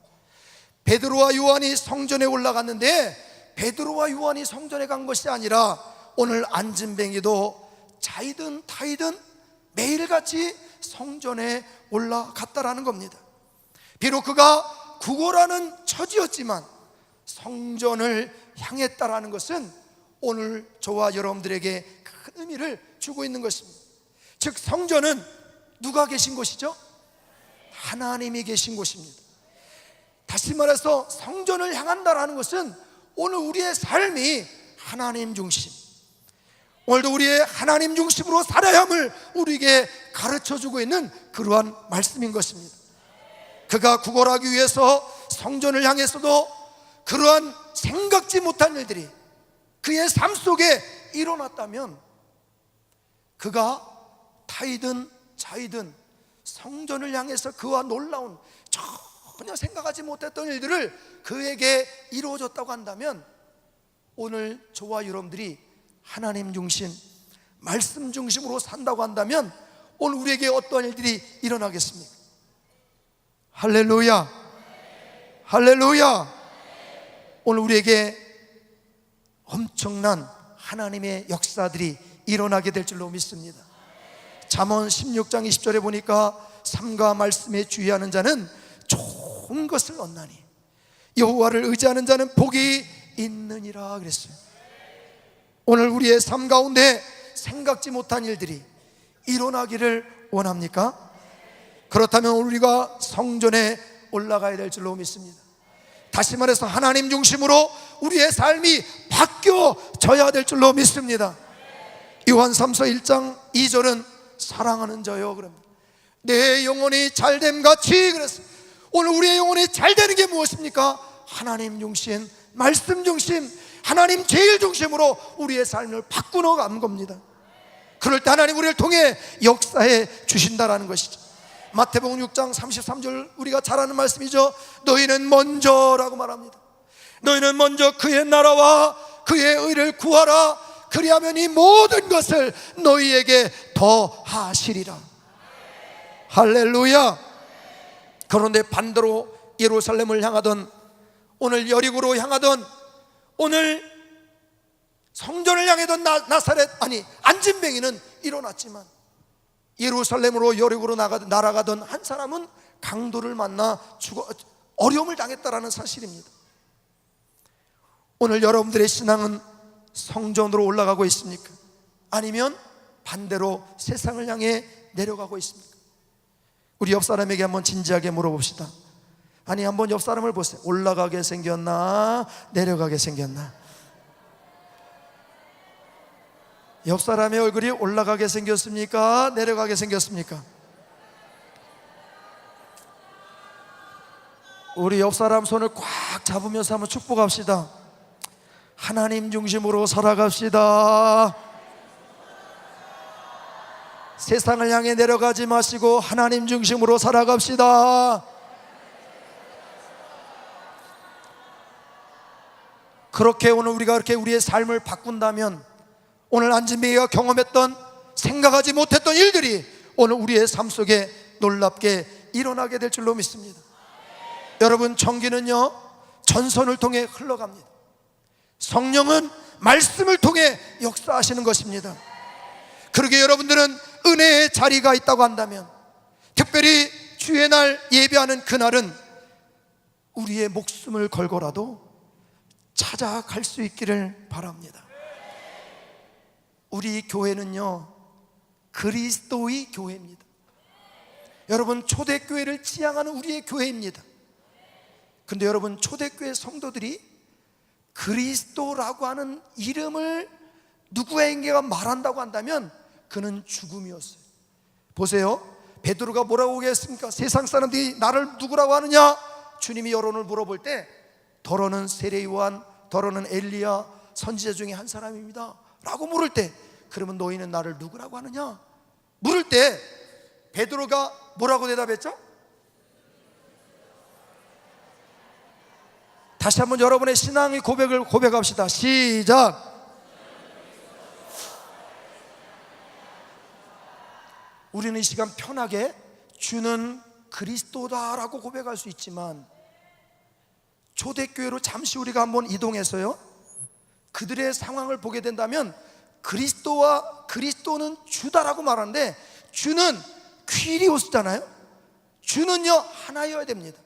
베드로와 요한이 성전에 올라갔는데, 베드로와 요한이 성전에 간 것이 아니라 오늘 안진뱅이도 자이든 타이든 매일같이 성전에 올라갔다라는 겁니다. 비록 그가 구걸하는 처지였지만 성전을 향했다라는 것은 오늘 저와 여러분들에게 큰 의미를 주고 있는 것입니다. 즉, 성전은 누가 계신 곳이죠? 하나님이 계신 곳입니다. 다시 말해서 성전을 향한다라는 것은 오늘 우리의 삶이 하나님 중심, 오늘도 우리의 하나님 중심으로 살아야 함을 우리에게 가르쳐주고 있는 그러한 말씀인 것입니다. 그가 구걸하기 위해서 성전을 향해서도 그러한 생각지 못한 일들이 그의 삶 속에 일어났다면 그가 타이든 자이든 성전을 향해서 그와 놀라운 전혀 생각하지 못했던 일들을 그에게 이루어졌다고 한다면, 오늘 저와 여러분들이 하나님 중심, 말씀 중심으로 산다고 한다면 오늘 우리에게 어떠한 일들이 일어나겠습니까? 할렐루야, 할렐루야. 오늘 우리에게 엄청난 하나님의 역사들이 일어나게 될 줄로 믿습니다. 잠언 16장 20절에 보니까 삶과 말씀에 주의하는 자는 좋은 것을 얻나니 여호와를 의지하는 자는 복이 있느니라 그랬어요. 오늘 우리의 삶 가운데 생각지 못한 일들이 일어나기를 원합니까? 그렇다면 우리가 성전에 올라가야 될 줄로 믿습니다. 다시 말해서 하나님 중심으로 우리의 삶이 바뀌어져야 될 줄로 믿습니다. 요한 3서 1장 2절은 사랑하는 자요 그럽니다. 내 영혼이 잘됨 같이 그랬어요. 오늘 우리의 영혼이 잘되는 게 무엇입니까? 하나님 중심, 말씀 중심, 하나님 제일 중심으로 우리의 삶을 바꾸어 간 겁니다. 그럴 때 하나님 우리를 통해 역사해 주신다라는 것이죠. 마태복음 6장 33절 우리가 잘 아는 말씀이죠. 너희는 먼저라고 말합니다. 너희는 먼저 그의 나라와 그의 의를 구하라. 그리하면 이 모든 것을 너희에게 더하시리라. 할렐루야. 그런데 반대로 예루살렘을 향하던, 오늘 여리고로 향하던, 오늘 성전을 향하던 나사렛, 아니 안진뱅이는 일어났지만 예루살렘으로 여리고로 날아가던 한 사람은 강도를 만나 어려움을 당했다라는 사실입니다. 오늘 여러분들의 신앙은 성전으로 올라가고 있습니까? 아니면 반대로 세상을 향해 내려가고 있습니까? 우리 옆 사람에게 한번 진지하게 물어봅시다. 아니, 한번 옆 사람을 보세요. 올라가게 생겼나 내려가게 생겼나? 옆 사람의 얼굴이 올라가게 생겼습니까 내려가게 생겼습니까? 우리 옆 사람 손을 꽉 잡으면서 한번 축복합시다. 하나님 중심으로 살아갑시다. 세상을 향해 내려가지 마시고 하나님 중심으로 살아갑시다. 그렇게 오늘 우리가 그렇게 우리의 삶을 바꾼다면, 오늘 안진뱅이가 경험했던, 생각하지 못했던 일들이 오늘 우리의 삶 속에 놀랍게 일어나게 될 줄로 믿습니다. 여러분, 청기는요 전선을 통해 흘러갑니다. 성령은 말씀을 통해 역사하시는 것입니다. 그러게 여러분들은 은혜의 자리가 있다고 한다면, 특별히 주의 날 예배하는 그날은 우리의 목숨을 걸고라도 찾아갈 수 있기를 바랍니다. 우리 교회는요 그리스도의 교회입니다. 여러분, 초대교회를 지향하는 우리의 교회입니다. 근데 여러분, 초대교회 성도들이 그리스도라고 하는 이름을 누구에게가 말한다고 한다면 그는 죽음이었어요. 보세요, 베드로가 뭐라고 했습니까? 세상 사람들이 나를 누구라고 하느냐? 주님이 여론을 물어볼 때 더러는 세례 요한, 더러는 엘리야, 선지자 중에 한 사람입니다 라고 물을 때, 그러면 너희는 나를 누구라고 하느냐? 물을 때 베드로가 뭐라고 대답했죠? 다시 한번 여러분의 신앙의 고백을 고백합시다. 시작. 우리는 이 시간 편하게 주는 그리스도다라고 고백할 수 있지만, 초대교회로 잠시 우리가 한번 이동해서요 그들의 상황을 보게 된다면, 그리스도는 주다라고 말하는데 주는 퀴리오스잖아요. 주는요 하나여야 됩니다.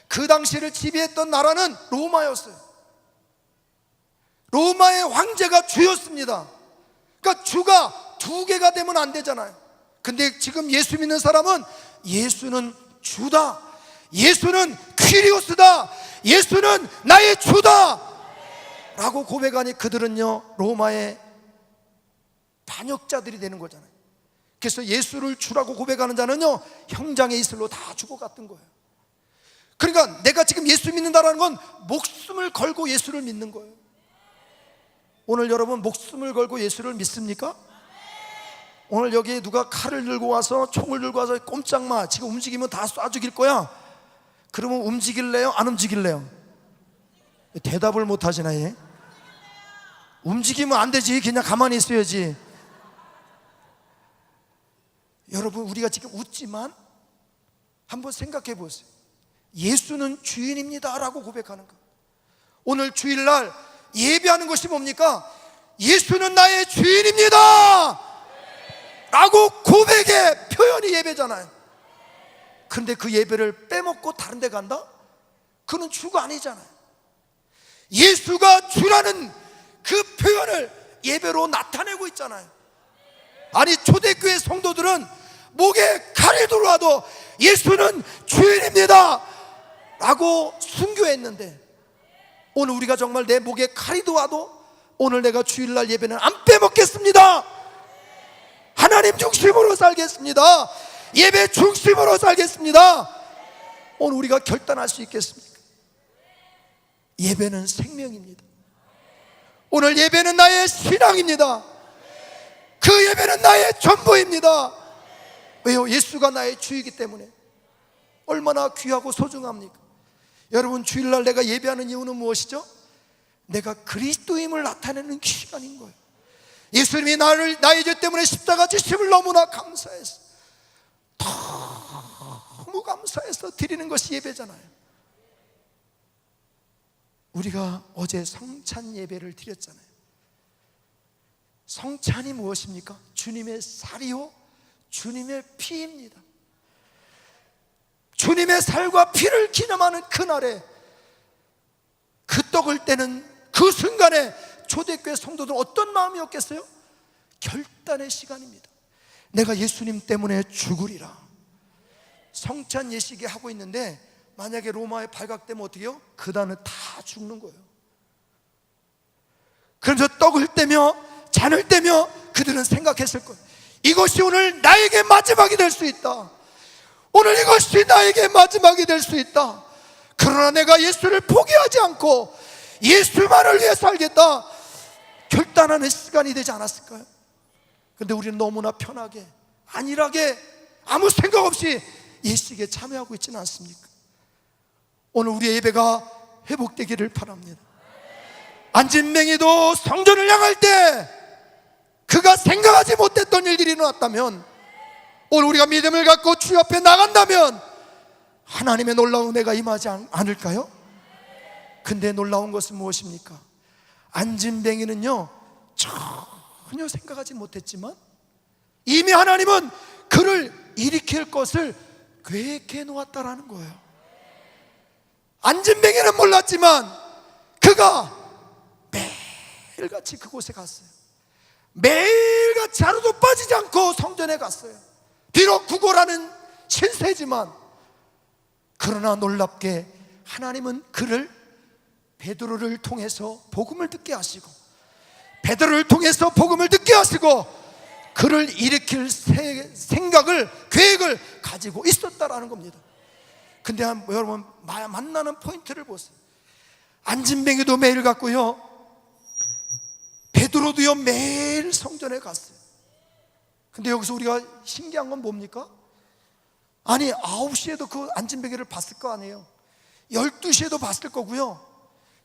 그 당시를 지배했던 나라는 로마였어요. 로마의 황제가 주였습니다. 그러니까 주가 두 개가 되면 안 되잖아요. 근데 지금 예수 믿는 사람은 예수는 주다, 예수는 퀴리오스다, 예수는 나의 주다 라고 고백하니 그들은요 로마의 반역자들이 되는 거잖아요. 그래서 예수를 주라고 고백하는 자는요 형장의 이슬로 다 죽어갔던 거예요. 그러니까 내가 지금 예수 믿는다라는 건 목숨을 걸고 예수를 믿는 거예요. 오늘 여러분 목숨을 걸고 예수를 믿습니까? 오늘 여기에 누가 칼을 들고 와서 총을 들고 와서 꼼짝마 지금 움직이면 다 쏴 죽일 거야. 그러면 움직일래요? 안 움직일래요? 대답을 못 하시나 얘? 움직이면 안 되지. 그냥 가만히 있어야지. 여러분, 우리가 지금 웃지만 한번 생각해 보세요. 예수는 주인입니다 라고 고백하는 거. 오늘 주일날 예배하는 것이 뭡니까? 예수는 나의 주인입니다 라고 고백의 표현이 예배잖아요. 근데 그 예배를 빼먹고 다른 데 간다? 그는 주가 아니잖아요. 예수가 주라는 그 표현을 예배로 나타내고 있잖아요. 아니, 초대교회 성도들은 목에 칼이 들어와도 예수는 주인입니다 라고 순교했는데, 오늘 우리가 정말 내 목에 칼이 들어와도 오늘 내가 주일날 예배는 안 빼먹겠습니다, 하나님 중심으로 살겠습니다, 예배 중심으로 살겠습니다, 오늘 우리가 결단할 수 있겠습니까? 예배는 생명입니다. 오늘 예배는 나의 신앙입니다. 그 예배는 나의 전부입니다. 왜요? 예수가 나의 주이기 때문에. 얼마나 귀하고 소중합니까? 여러분, 주일날 내가 예배하는 이유는 무엇이죠? 내가 그리스도임을 나타내는 시간인 거예요. 예수님이 나의 죄 때문에 십자가 지심을 너무나 감사해서, 너무 감사해서 드리는 것이 예배잖아요. 우리가 어제 성찬 예배를 드렸잖아요. 성찬이 무엇입니까? 주님의 살이요 주님의 피입니다. 주님의 살과 피를 기념하는 그날에 그 떡을 떼는 그 순간에 초대교회 성도들은 어떤 마음이었겠어요? 결단의 시간입니다. 내가 예수님 때문에 죽으리라. 성찬 예식에 하고 있는데 만약에 로마에 발각되면 어떻게 해요? 그 다음에 다 죽는 거예요. 그러면서 떡을 떼며 잔을 떼며 그들은 생각했을 거예요. 이것이 오늘 나에게 마지막이 될 수 있다. 오늘 이것이 나에게 마지막이 될 수 있다. 그러나 내가 예수를 포기하지 않고 예수만을 위해 살겠다 결단하는 시간이 되지 않았을까요? 그런데 우리는 너무나 편하게 안일하게 아무 생각 없이 예식에 참여하고 있지는 않습니까? 오늘 우리의 예배가 회복되기를 바랍니다. 안진뱅이도 성전을 향할 때 그가 생각하지 못했던 일들이 일어났다면, 오늘 우리가 믿음을 갖고 주 앞에 나간다면 하나님의 놀라운 은혜가 임하지 않을까요? 근데 놀라운 것은 무엇입니까? 안진뱅이는요 전혀 생각하지 못했지만 이미 하나님은 그를 일으킬 것을 계획해 놓았다라는 거예요. 안진뱅이는 몰랐지만 그가 매일같이 그곳에 갔어요. 매일같이 하루도 빠지지 않고 성전에 갔어요. 비록 구걸하는 신세지만, 그러나 놀랍게 하나님은 그를 베드로를 통해서 복음을 듣게 하시고, 베드로를 통해서 복음을 듣게 하시고 그를 일으킬 생각을, 계획을 가지고 있었다라는 겁니다. 근데 여러분, 만나는 포인트를 보세요. 안진뱅이도 매일 갔고요, 베드로도요 매일 성전에 갔어요. 근데 여기서 우리가 신기한 건 뭡니까? 아니 9시에도 그 안진뱅이를 봤을 거 아니에요. 12시에도 봤을 거고요,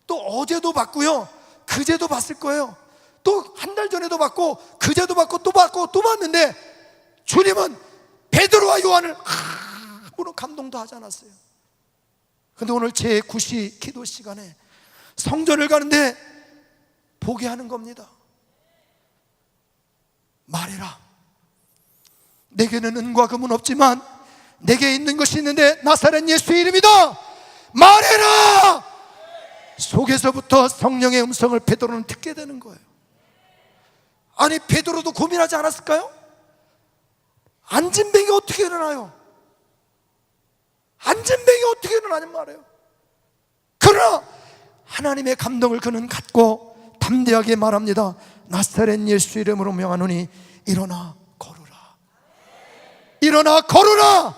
또 어제도 봤고요, 그제도 봤을 거예요. 또 한 달 전에도 봤고, 그제도 봤고, 또 봤고, 또 봤는데 주님은 베드로와 요한을 아무런 감동도 하지 않았어요. 근데 오늘 제9시 기도 시간에 성전을 가는데 보게 하는 겁니다. 말해라. 내게는 은과 금은 없지만 내게 있는 것이 있는데 나사렛 예수의 이름이다. 말해라. 속에서부터 성령의 음성을 베드로는 듣게 되는 거예요. 아니, 베드로도 고민하지 않았을까요? 안진뱅이가 어떻게 일어나요? 안진뱅이가 어떻게 일어나냔 말이에요. 그러나 하나님의 감동을 그는 갖고 담대하게 말합니다. 나사렛 예수 이름으로 명하노니 일어나 걸으라. 일어나 걸으라.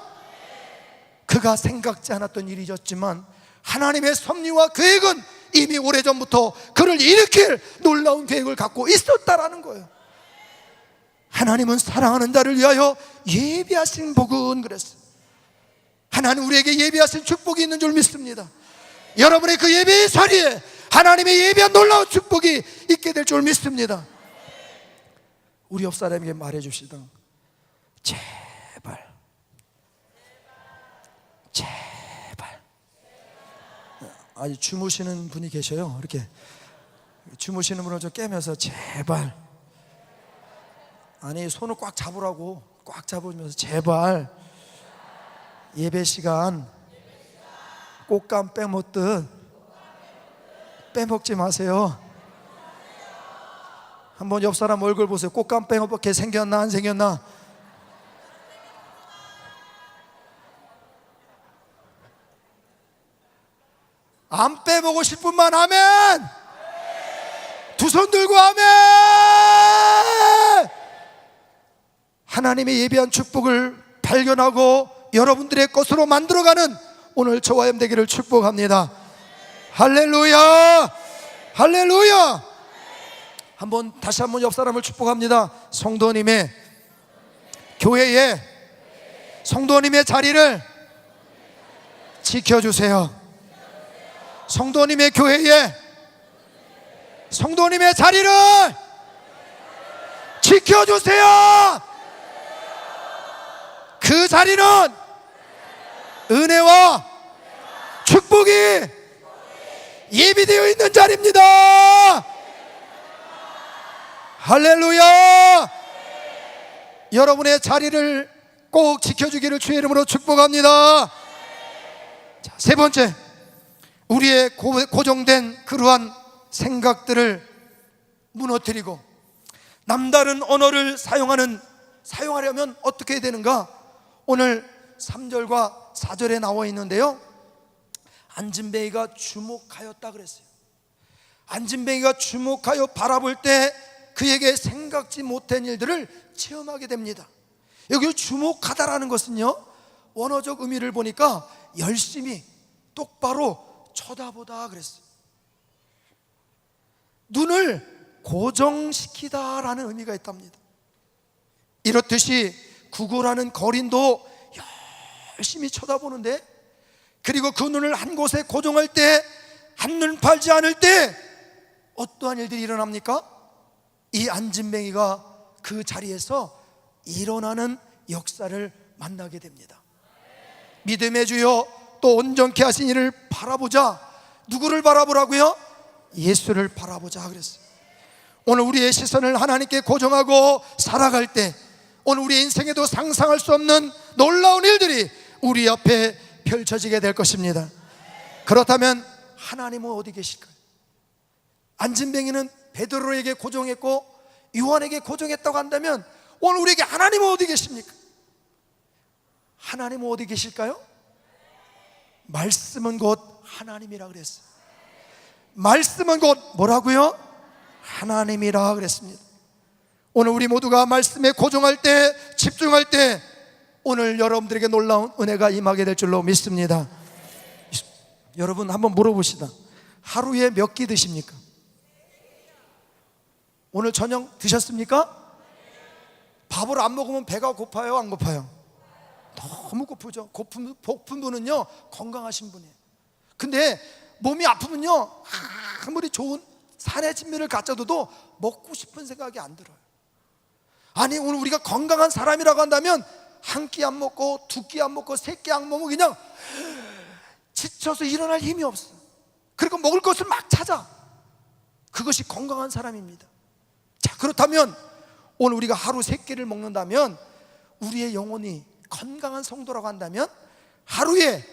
그가 생각지 않았던 일이었지만 하나님의 섭리와 계획은 이미 오래전부터 그를 일으킬 놀라운 계획을 갖고 있었다라는 거예요. 하나님은 사랑하는 자를 위하여 예비하신 복은 그랬어요. 하나님 우리에게 예비하신 축복이 있는 줄 믿습니다. 여러분의 그 예배의 자리에 하나님의 예비한 놀라운 축복이 있게 될 줄 믿습니다. 우리 옆 사람에게 말해줍시다. 제발, 제발. 아니 주무시는 분이 계셔요. 이렇게 주무시는 분을 좀 깨면서 제발. 아니 손을 꽉 잡으라고, 꽉 잡으면서 제발. 예배 시간 꽃감 빼먹듯 빼먹지 마세요. 한번 옆 사람 얼굴 보세요. 꽃감 빼먹게 생겼나 안 생겼나? 안 빼먹고 싶은만 아멘. 두 손 들고 아멘. 하나님의 예비한 축복을 발견하고 여러분들의 것으로 만들어가는 오늘 저와 여러분 되기를 축복합니다. 할렐루야, 할렐루야. 다시 한번 옆 사람을 축복합니다. 성도님의 교회에 성도님의 자리를 지켜주세요. 성도님의 교회에 성도님의 자리를 지켜주세요. 그 자리는 은혜와 축복이 예비되어 있는 자리입니다. 할렐루야. 여러분의 자리를 꼭 지켜주기를 주의 이름으로 축복합니다. 자, 세 번째, 우리의 고정된 그러한 생각들을 무너뜨리고 남다른 언어를 사용하려면 어떻게 해야 되는가? 오늘 3절과 4절에 나와 있는데요, 안진뱅이가 주목하였다 그랬어요. 안진뱅이가 주목하여 바라볼 때 그에게 생각지 못한 일들을 체험하게 됩니다. 여기 주목하다라는 것은요, 원어적 의미를 보니까 열심히 똑바로 쳐다보다 그랬어요. 눈을 고정시키다라는 의미가 있답니다. 이렇듯이 구걸하는 거린도 열심히 쳐다보는데, 그리고 그 눈을 한 곳에 고정할 때, 한눈 팔지 않을 때 어떠한 일들이 일어납니까? 이 안진뱅이가 그 자리에서 일어나는 역사를 만나게 됩니다. 믿음의 주여 또 온전케 하신 이를 바라보자. 누구를 바라보라고요? 예수를 바라보자 그랬어요. 오늘 우리의 시선을 하나님께 고정하고 살아갈 때, 오늘 우리 인생에도 상상할 수 없는 놀라운 일들이 우리 앞에 펼쳐지게 될 것입니다. 그렇다면 하나님은 어디 계실까요? 안진뱅이는 베드로에게 고정했고 요한에게 고정했다고 한다면 오늘 우리에게 하나님은 어디 계십니까? 하나님은 어디 계실까요? 말씀은 곧 하나님이라 그랬어요. 말씀은 곧 뭐라고요? 하나님이라 그랬습니다. 오늘 우리 모두가 말씀에 고정할 때, 집중할 때 오늘 여러분들에게 놀라운 은혜가 임하게 될 줄로 믿습니다. 여러분 한번 물어봅시다. 하루에 몇 끼 드십니까? 오늘 저녁 드셨습니까? 밥을 안 먹으면 배가 고파요, 안 고파요? 너무 고프죠. 고픈 분은요 건강하신 분이에요. 근데 몸이 아프면요 아무리 좋은 산의 진미를 갖춰도 먹고 싶은 생각이 안 들어요. 아니 오늘 우리가 건강한 사람이라고 한다면 한 끼 안 먹고 두 끼 안 먹고 세 끼 안 먹으면 그냥 지쳐서 일어날 힘이 없어. 그리고 먹을 것을 막 찾아. 그것이 건강한 사람입니다. 자, 그렇다면 오늘 우리가 하루 세 끼를 먹는다면 우리의 영혼이 건강한 성도라고 한다면 하루에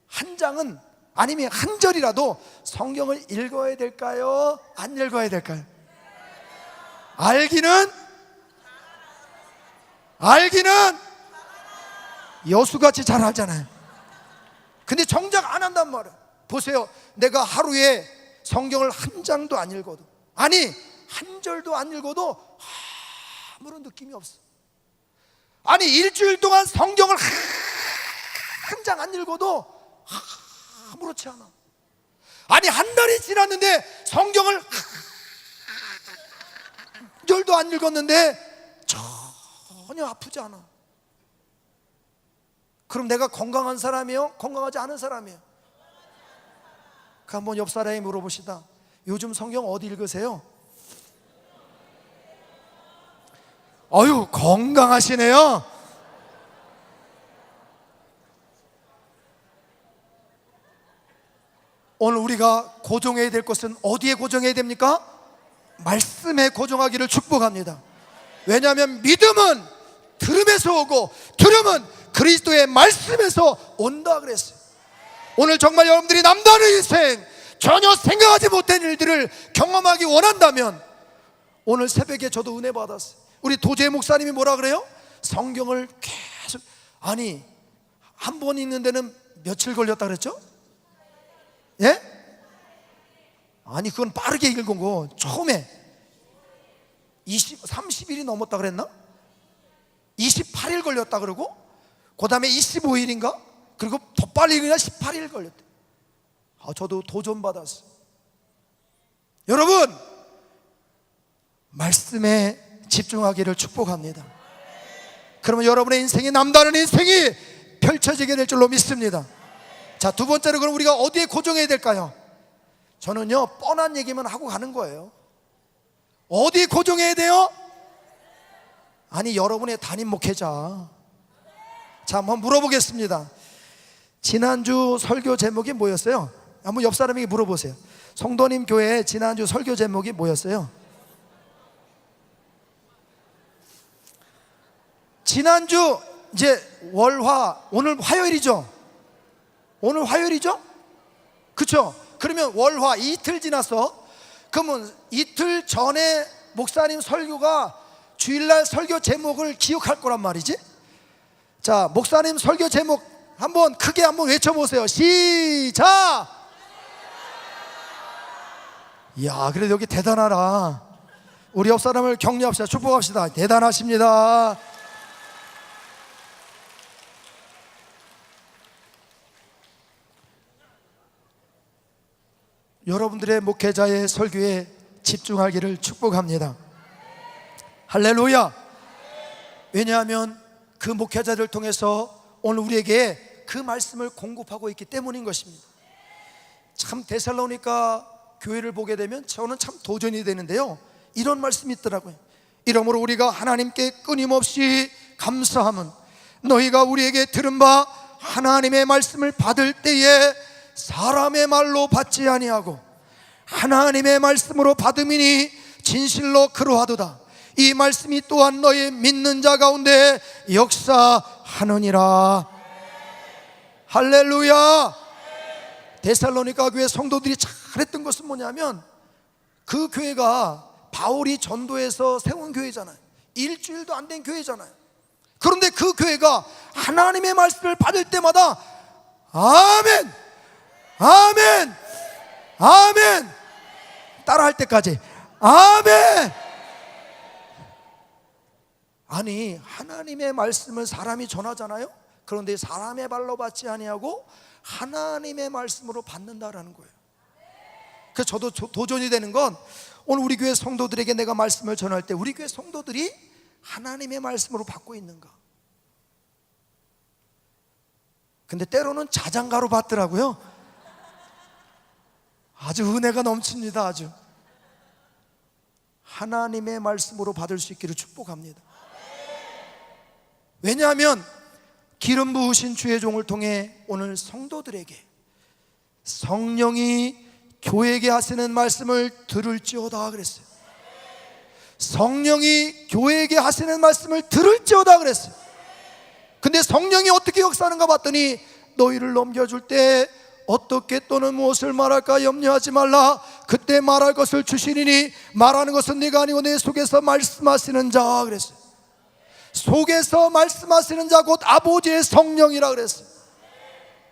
한 장은 아니면 한 절이라도 성경을 읽어야 될까요? 안 읽어야 될까요? 알기는 여수같이 잘 알잖아요. 근데 정작 안 한단 말이에요. 보세요, 내가 하루에 성경을 한 장도 안 읽어도, 아니 한 절도 안 읽어도 아무런 느낌이 없어. 아니 일주일 동안 성경을 한 장 안 읽어도 아무렇지 않아. 아니 한 달이 지났는데 성경을 한 절도 안 읽었는데 전혀 아프지 않아. 그럼 내가 건강한 사람이요? 건강하지 않은 사람이요? 그 한번 옆 사람이 물어보시다. 요즘 성경 어디 읽으세요? 어유 건강하시네요. 오늘 우리가 고정해야 될 것은 어디에 고정해야 됩니까? 말씀에 고정하기를 축복합니다. 왜냐하면 믿음은 들음에서 오고 들음은 그리스도의 말씀에서 온다 그랬어요. 오늘 정말 여러분들이 남다른 인생, 전혀 생각하지 못한 일들을 경험하기 원한다면 오늘 새벽에 저도 은혜 받았어요. 우리 도재 목사님이 뭐라 그래요? 성경을 계속, 아니 한 번 읽는 데는 며칠 걸렸다 그랬죠? 예? 아니 그건 빠르게 읽은 거고 처음에 30일이 넘었다 그랬나? 28일 걸렸다 그러고 그 다음에 25일인가? 그리고 더 빨리 읽으냐 18일 걸렸대. 저도 도전 받았어요. 여러분 말씀에 집중하기를 축복합니다. 그러면 여러분의 인생이 남다른 인생이 펼쳐지게 될 줄로 믿습니다. 자, 두 번째로 그럼 우리가 어디에 고정해야 될까요? 저는요 뻔한 얘기만 하고 가는 거예요. 어디 고정해야 돼요? 아니 여러분의 담임 목회자. 자, 한번 물어보겠습니다. 지난주 설교 제목이 뭐였어요? 한번 옆 사람에게 물어보세요. 성도님 교회 지난주 설교 제목이 뭐였어요? 지난주 이제 월화, 오늘 화요일이죠? 오늘 화요일이죠? 그렇죠? 그러면 월화 이틀 지났어. 그러면 이틀 전에 목사님 설교가 주일날 설교 제목을 기억할 거란 말이지. 자, 목사님 설교 제목 한번 크게 한번 외쳐보세요. 시작! 이야, 그래도 여기 대단하라. 우리 옆 사람을 격려합시다. 축복합시다. 대단하십니다. 여러분들의 목회자의 설교에 집중하기를 축복합니다. 할렐루야. 왜냐하면 그 목회자를 통해서 오늘 우리에게 그 말씀을 공급하고 있기 때문인 것입니다. 참 데살로니가 교회를 보게 되면 저는 참 도전이 되는데요, 이런 말씀이 있더라고요. 이러므로 우리가 하나님께 끊임없이 감사함은 너희가 우리에게 들은 바 하나님의 말씀을 받을 때에 사람의 말로 받지 아니하고 하나님의 말씀으로 받음이니 진실로 그러하도다. 이 말씀이 또한 너희 믿는 자 가운데 역사하느니라. 할렐루야. 데살로니가 교회 성도들이 잘했던 것은 뭐냐면 그 교회가 바울이 전도해서 세운 교회잖아요. 일주일도 안 된 교회잖아요. 그런데 그 교회가 하나님의 말씀을 받을 때마다 아멘, 아멘, 아멘, 따라할 때까지 아멘. 아니 하나님의 말씀을 사람이 전하잖아요. 그런데 사람의 말로 받지 아니하고 하나님의 말씀으로 받는다라는 거예요. 그래서 저도 도전이 되는 건 오늘 우리 교회 성도들에게 내가 말씀을 전할 때 우리 교회 성도들이 하나님의 말씀으로 받고 있는가. 근데 때로는 자장가로 받더라고요. 아주 은혜가 넘칩니다. 아주 하나님의 말씀으로 받을 수 있기를 축복합니다. 왜냐하면 기름 부으신 주의 종을 통해 오늘 성도들에게 성령이 교회에게 하시는 말씀을 들을지어다 그랬어요. 성령이 교회에게 하시는 말씀을 들을지어다 그랬어요. 근데 성령이 어떻게 역사하는가 봤더니 너희를 넘겨줄 때 어떻게 또는 무엇을 말할까 염려하지 말라. 그때 말할 것을 주시리니 말하는 것은 네가 아니고 내 속에서 말씀하시는 자 그랬어요. 속에서 말씀하시는 자 곧 아버지의 성령이라 그랬어요.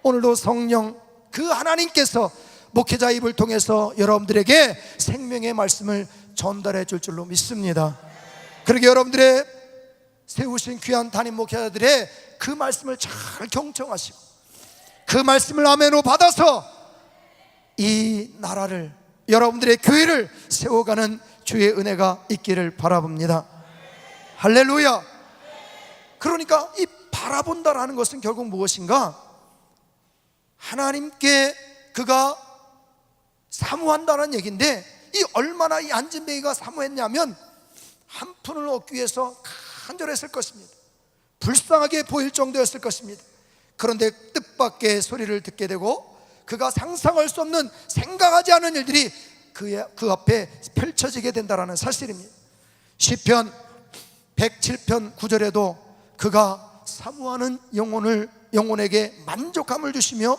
오늘도 성령 그 하나님께서 목회자 입을 통해서 여러분들에게 생명의 말씀을 전달해 줄 줄로 믿습니다. 그러게 여러분들의 세우신 귀한 담임 목회자들의 그 말씀을 잘 경청하시고 그 말씀을 아멘으로 받아서 이 나라를 여러분들의 교회를 세워가는 주의 은혜가 있기를 바라봅니다. 할렐루야. 그러니까 이 바라본다라는 것은 결국 무엇인가? 하나님께 그가 사모한다는 얘기인데, 이 얼마나 이 안진뱅이가 사모했냐면 한 푼을 얻기 위해서 간절했을 것입니다. 불쌍하게 보일 정도였을 것입니다. 그런데 뜻밖의 소리를 듣게 되고 그가 상상할 수 없는, 생각하지 않은 일들이 그 앞에 펼쳐지게 된다는 사실입니다. 시편 107편 9절에도 그가 사모하는 영혼에게 만족함을 주시며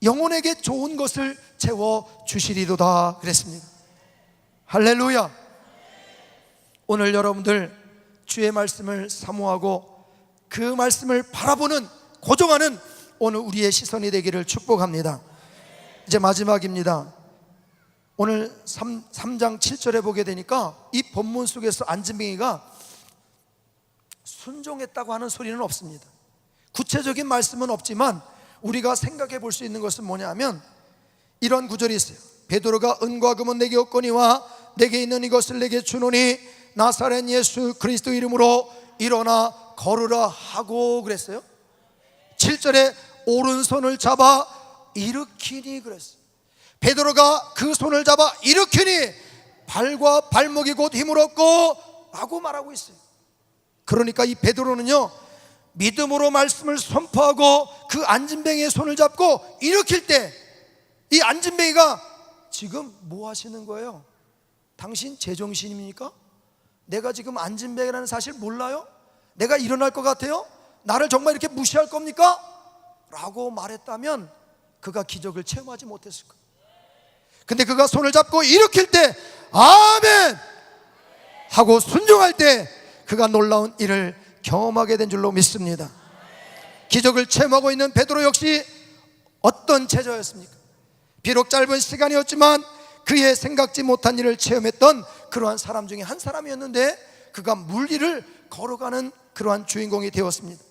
영혼에게 좋은 것을 채워 주시리로다 그랬습니다. 할렐루야. 오늘 여러분들 주의 말씀을 사모하고 그 말씀을 바라보는, 고정하는 오늘 우리의 시선이 되기를 축복합니다. 이제 마지막입니다. 오늘 3장 7절에 보게 되니까 이 본문 속에서 안진뱅이가 순종했다고 하는 소리는 없습니다. 구체적인 말씀은 없지만 우리가 생각해 볼 수 있는 것은 뭐냐면 이런 구절이 있어요. 베드로가 은과 금은 내게 없거니와 내게 있는 이것을 내게 주노니 나사렛 예수 그리스도 이름으로 일어나 걸으라 하고 그랬어요. 7절에 오른손을 잡아 일으키니 그랬어요. 베드로가 그 손을 잡아 일으키니 발과 발목이 곧 힘을 얻고 라고 말하고 있어요. 그러니까 이 베드로는요, 믿음으로 말씀을 선포하고 그 안진뱅이의 손을 잡고 일으킬 때 이 안진뱅이가 지금 뭐 하시는 거예요? 당신 제정신입니까? 내가 지금 안진뱅이라는 사실 몰라요? 내가 일어날 것 같아요? 나를 정말 이렇게 무시할 겁니까? 라고 말했다면 그가 기적을 체험하지 못했을 거예요. 근데 그가 손을 잡고 일으킬 때 아멘 하고 순종할 때 그가 놀라운 일을 경험하게 된 줄로 믿습니다. 기적을 체험하고 있는 베드로 역시 어떤 제자였습니까? 비록 짧은 시간이었지만 그의 생각지 못한 일을 체험했던 그러한 사람 중에 한 사람이었는데 그가 물 위를 걸어가는 그러한 주인공이 되었습니다.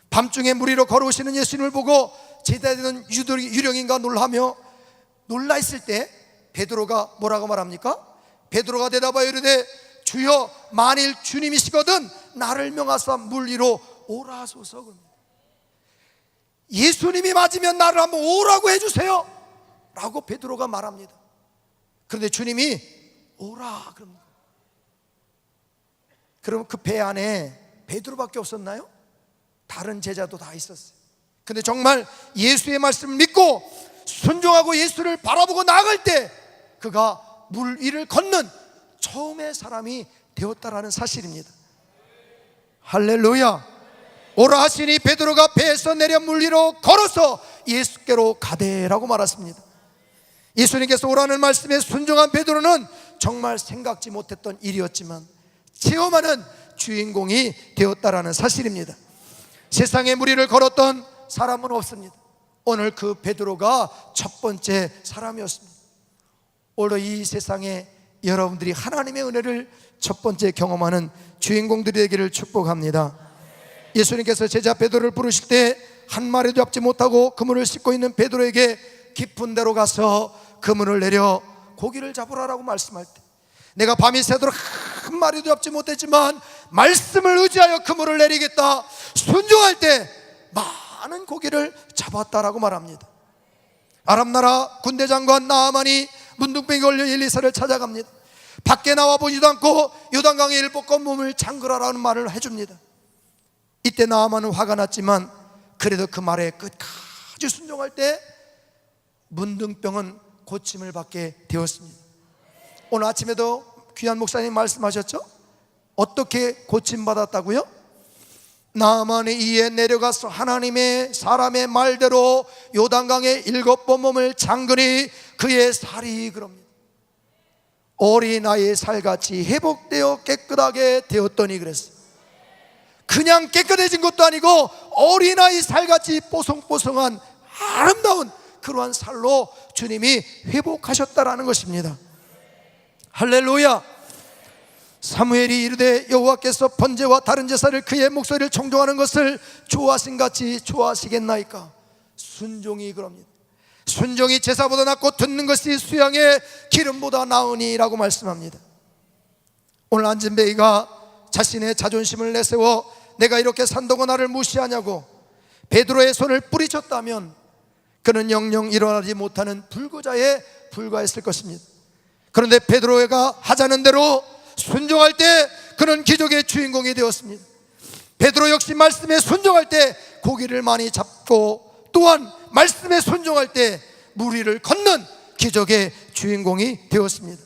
밤중에 물 위로 걸어오시는 예수님을 보고 제자들은 유령인가 놀라 있을 때 베드로가 뭐라고 말합니까? 베드로가 대답하여 이르되 주여 만일 주님이시거든 나를 명하사 물 위로 오라 하소서. 예수님이 맞으면 나를 한번 오라고 해주세요 라고 베드로가 말합니다. 그런데 주님이 오라 그럽니다. 그럼 그 배 안에 베드로밖에 없었나요? 다른 제자도 다 있었어요. 근데 정말 예수의 말씀을 믿고 순종하고 예수를 바라보고 나아갈 때 그가 물 위를 걷는 처음의 사람이 되었다라는 사실입니다. 할렐루야. 오라 하시니 베드로가 배에서 내려 물 위로 걸어서 예수께로 가되라고 말했습니다. 예수님께서 오라는 말씀에 순종한 베드로는 정말 생각지 못했던 일이었지만 체험하는 주인공이 되었다라는 사실입니다. 세상에 물 위를 걸었던 사람은 없습니다. 오늘 그 베드로가 첫 번째 사람이었습니다. 오늘 이 세상에 여러분들이 하나님의 은혜를 첫 번째 경험하는 주인공들이 되기를 축복합니다. 예수님께서 제자 베드로를 부르실 때 한 마리도 잡지 못하고 그물을 씻고 있는 베드로에게 깊은 데로 가서 그물을 내려 고기를 잡으라라고 말씀할 때 내가 밤이 새도록 한 마리도 잡지 못했지만 말씀을 의지하여 그물을 내리겠다 순종할 때 많은 고기를 잡았다라고 말합니다. 아람나라 군대장관 나아만이 문둥병에 걸려 엘리사를 찾아갑니다. 밖에 나와 보지도 않고 요단강에 일복권 몸을 잠그라라는 말을 해줍니다. 이때 나아만은 화가 났지만 그래도 그 말에 끝까지 순종할 때 문둥병은 고침을 받게 되었습니다. 오늘 아침에도 귀한 목사님 말씀하셨죠? 어떻게 고침받았다고요? 나아만이 이에 내려가서 하나님의 사람의 말대로 요단강에 7번 몸을 잠그니 그의 살이 그럽니다. 어린아이의 살같이 회복되어 깨끗하게 되었더니 그랬어요. 그냥 깨끗해진 것도 아니고 어린아이 살같이 뽀송뽀송한 아름다운 그러한 살로 주님이 회복하셨다라는 것입니다. 할렐루야. 사무엘이 이르되 여호와께서 번제와 다른 제사를 그의 목소리를 청종하는 것을 좋아하신같이 좋아하시겠나이까. 순종이 그럽니다. 순종이 제사보다 낫고 듣는 것이 수양의 기름보다 나으니라고 말씀합니다. 오늘 안진뱅이가 자신의 자존심을 내세워 내가 이렇게 산다고 나를 무시하냐고 베드로의 손을 뿌리쳤다면 그는 영영 일어나지 못하는 불구자에 불과했을 것입니다. 그런데 베드로가 하자는 대로 순종할 때 그는 기적의 주인공이 되었습니다. 베드로 역시 말씀에 순종할 때 고기를 많이 잡고 또한 말씀에 순종할 때 물 위를 걷는 기적의 주인공이 되었습니다.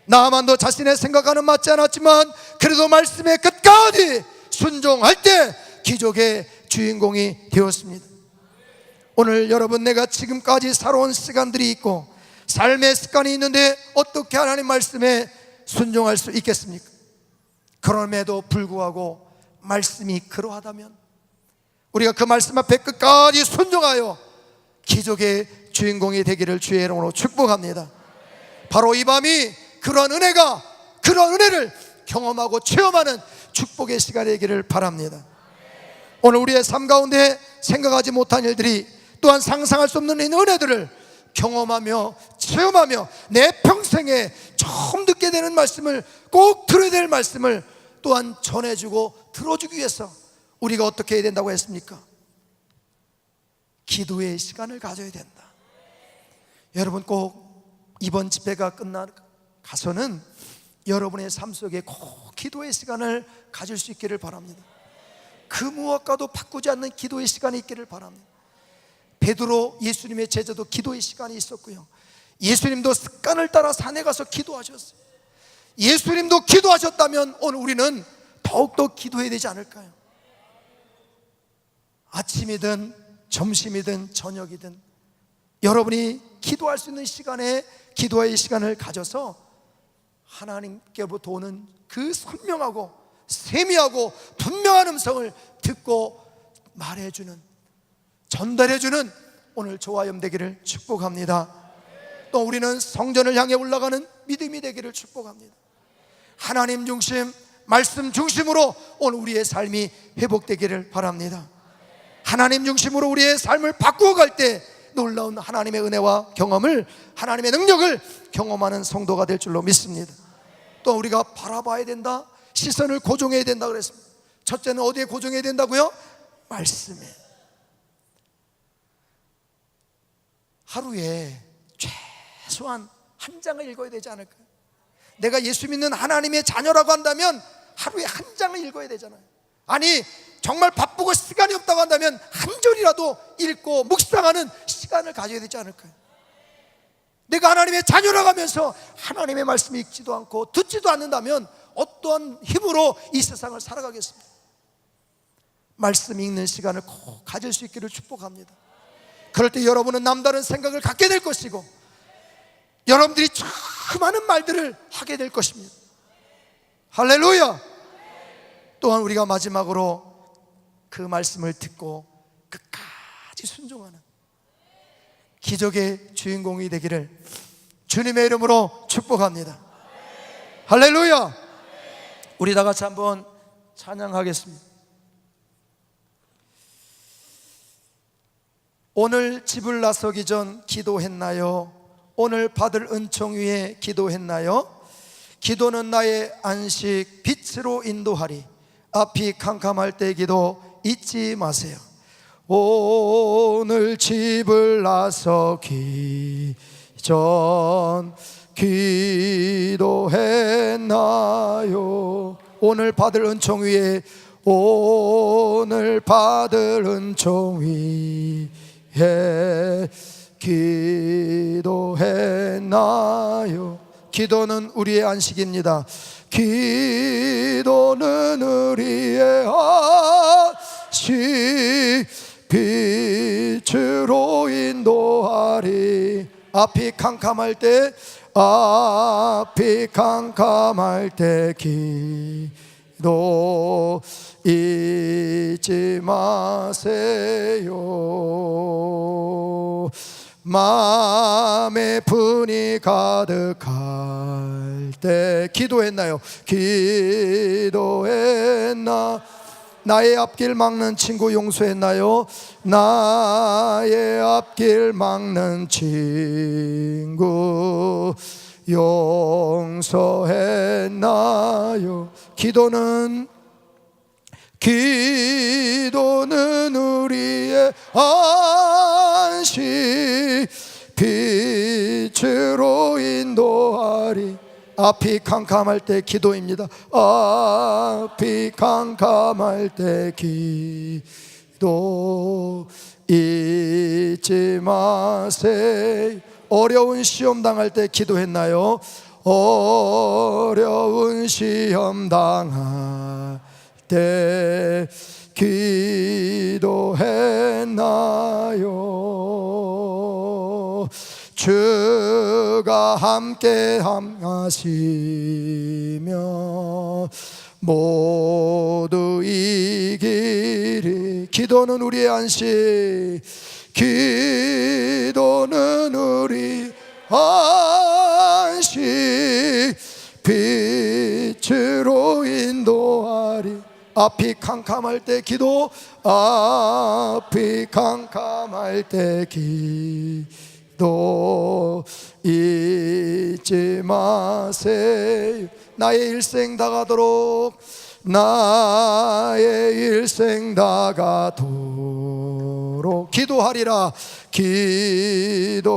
나아만도 자신의 생각과는 맞지 않았지만 그래도 말씀의 끝까지 순종할 때 기적의 주인공이 되었습니다. 오늘 여러분, 내가 지금까지 살아온 시간들이 있고 삶의 습관이 있는데 어떻게 하나님 말씀에 순종할 수 있겠습니까? 그럼에도 불구하고 말씀이 그러하다면 우리가 그 말씀 앞에 끝까지 순종하여 기적의 주인공이 되기를 주의 이름으로 축복합니다. 바로 이 밤이 그런 은혜를 경험하고 체험하는 축복의 시간이 되기를 바랍니다. 오늘 우리의 삶 가운데 생각하지 못한 일들이 또한 상상할 수 없는 은혜들을 경험하며 체험하며 내 평생에 처음 듣게 되는 말씀을, 꼭 들어야 될 말씀을 또한 전해주고 들어주기 위해서 우리가 어떻게 해야 된다고 했습니까? 기도의 시간을 가져야 된다. 여러분, 꼭 이번 집회가 끝나가서는 여러분의 삶 속에 꼭 기도의 시간을 가질 수 있기를 바랍니다. 그 무엇과도 바꾸지 않는 기도의 시간이 있기를 바랍니다. 베드로, 예수님의 제자도 기도의 시간이 있었고요, 예수님도 습관을 따라 산에 가서 기도하셨어요. 예수님도 기도하셨다면 오늘 우리는 더욱더 기도해야 되지 않을까요? 아침이든 점심이든 저녁이든 여러분이 기도할 수 있는 시간에 기도의 시간을 가져서 하나님께로부터 오는 그 선명하고 세미하고 분명한 음성을 듣고 말해주는, 전달해주는 오늘 저와 여러분 되기를 축복합니다. 또 우리는 성전을 향해 올라가는 믿음이 되기를 축복합니다. 하나님 중심, 말씀 중심으로 오늘 우리의 삶이 회복되기를 바랍니다. 하나님 중심으로 우리의 삶을 바꾸어 갈 때 놀라운 하나님의 은혜와 경험을, 하나님의 능력을 경험하는 성도가 될 줄로 믿습니다. 또 우리가 바라봐야 된다, 시선을 고정해야 된다 그랬습니다. 첫째는 어디에 고정해야 된다고요? 말씀에. 하루에 최소한 한 장을 읽어야 되지 않을까요? 내가 예수 믿는 하나님의 자녀라고 한다면 하루에 한 장을 읽어야 되잖아요. 아니, 정말 바쁘고 시간이 없다고 한다면 한 절이라도 읽고 묵상하는 시간을 가져야 되지 않을까요? 내가 하나님의 자녀라고 하면서 하나님의 말씀을 읽지도 않고 듣지도 않는다면 어떠한 힘으로 이 세상을 살아가겠습니까? 말씀 읽는 시간을 꼭 가질 수 있기를 축복합니다. 그럴 때 여러분은 남다른 생각을 갖게 될 것이고 여러분들이 참 많은 말들을 하게 될 것입니다. 할렐루야. 또한 우리가 마지막으로 그 말씀을 듣고 끝까지 순종하는 기적의 주인공이 되기를 주님의 이름으로 축복합니다. 할렐루야. 우리 다 같이 한번 찬양하겠습니다. 오늘 집을 나서기 전 기도했나요? 오늘 받을 은총 위에 기도했나요? 기도는 나의 안식, 빛으로 인도하리. 앞이 캄캄할 때 기도 잊지 마세요. 오늘 집을 나서기 전 기도했나요? 오늘 받을 은총 위에, 오늘 받을 은총 위에 기도했나요? 기도는 우리의 안식입니다. 기도는 우리의 안식, 빛으로 인도하리. 앞이 캄캄할 때, 앞이 캄캄할 때 기도 잊지 마세요. 마음에 분이 가득할 때 기도했나요? 기도했나? 나의 앞길 막는 친구 용서했나요? 나의 앞길 막는 친구 용서했나요? 기도는 우리의 안식 빛으로 인도하리. 앞이 캄캄할 때 기도입니다. 앞이 캄캄할 때 기도 잊지 마세요. 어려운 시험 당할 때 기도했나요? 어려운 시험 당할 때 기도했나요? 주가 함께 하시며 모두 이기리. 기도는 우리의 안식, 기도는 우리 안식 빛으로 인도하리. 앞이 캄캄할 때 기도, 앞이 캄캄할 때 기도 잊지 마세요. 나의 일생 다가도록, 나의 일생 다가도록 기도하리라. 기도하리라.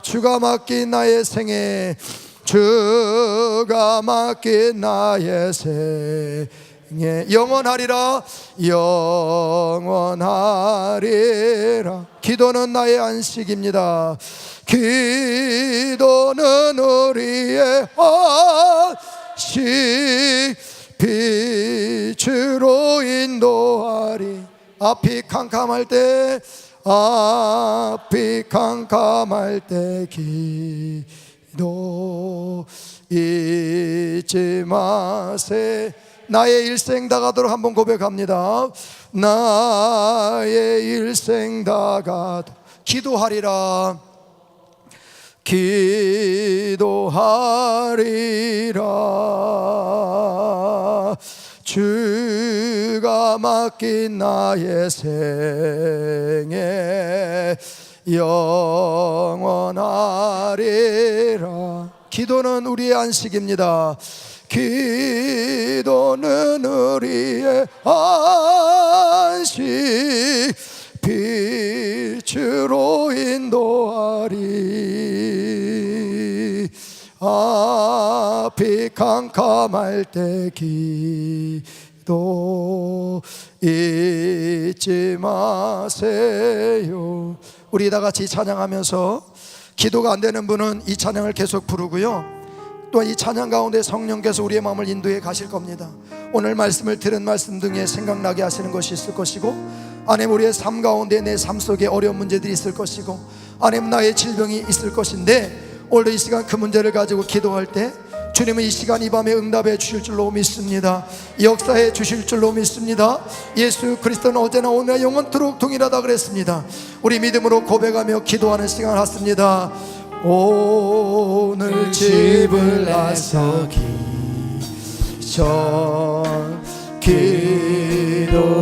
주가 맡긴 나의 생애, 주가 맡긴 나의 생애 영원하리라. 영원하리라. 기도는 나의 안식입니다. 기도는 우리의 안식 빛으로 인도하리. 앞이 캄캄할 때, 앞이 캄캄할 때 기도 잊지 마세. 나의 일생 다가도록 한번 고백합니다. 나의 일생 다가도록 기도하리라. 기도하리라. 주가 맡긴 나의 생애 영원하리라. 기도는 우리의 안식입니다. 기도는 우리의 안식 빛으로 인도하리. 앞이 캄캄할 때 기도 잊지 마세요. 우리 다 같이 찬양하면서, 기도가 안 되는 분은 이 찬양을 계속 부르고요, 또 이 찬양 가운데 성령께서 우리의 마음을 인도해 가실 겁니다. 오늘 말씀을 들은 말씀 등에 생각나게 하시는 것이 있을 것이고, 하나님 우리의 삶 가운데 내 삶 속에 어려운 문제들이 있을 것이고, 하나님 나의 질병이 있을 것인데, 오늘도 이 시간 그 문제를 가지고 기도할 때 주님은 이 시간 이 밤에 응답해 주실 줄로 믿습니다. 역사해 주실 줄로 믿습니다. 예수 그리스도는 어제나 오늘나 영원토록 동일하다 그랬습니다. 우리 믿음으로 고백하며 기도하는 시간을 갖습니다. 오늘 집을 나서기 전 기도했나요?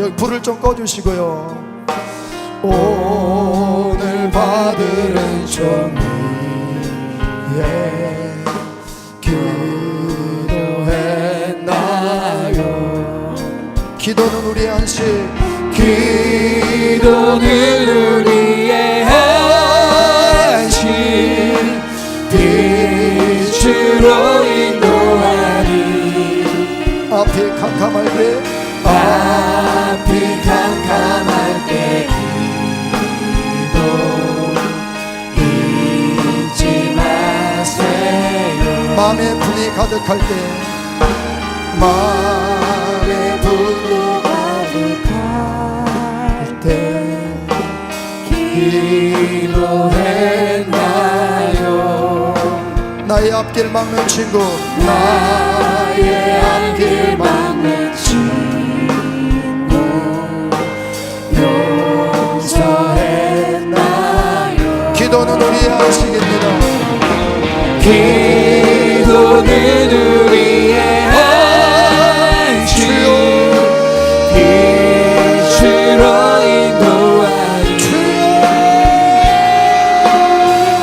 여기 불을 좀 꺼주시고요. 오늘 받은 종이에 기도했나요? 기도는 우리의 안식, 기도는 우리의 안식 빛으로 인도하리. 앞이 캄캄할 때, 앞이 캄캄할 때 마음에 분이 가득할 때, 마음에 분이 가득할 때 기도했나요? 나의 앞길 막는 친구, 나의 앞길 막는 친구 용서했나요? 기도는 우리의 안식입니다. 기도는 우리의 안식 빛으로 인도하리.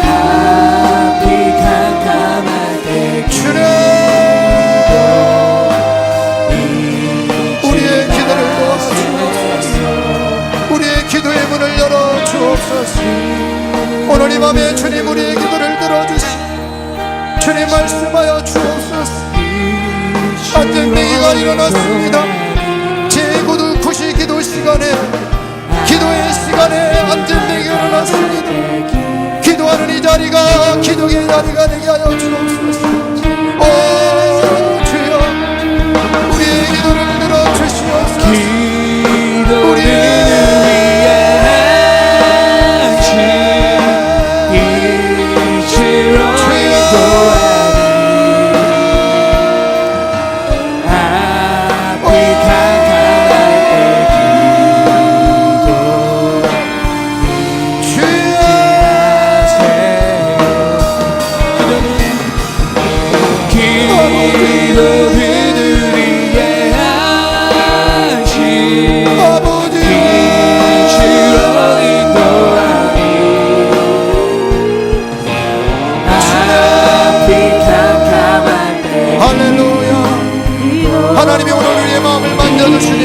앞이 캄캄 주님 말씀하여 주옵소서. 안전뱅이가 일어났습니다. 제9두 9시 기도 시간에, 기도의 시간에 안전뱅이가 일어났습니다. 기도하는 이 자리가 기도의 자리가 되게 하여 주옵소서. 오 주여, 우리의 기도를 들어주시옵소서. 하나님이 오늘 우리의 마음을 만져주시고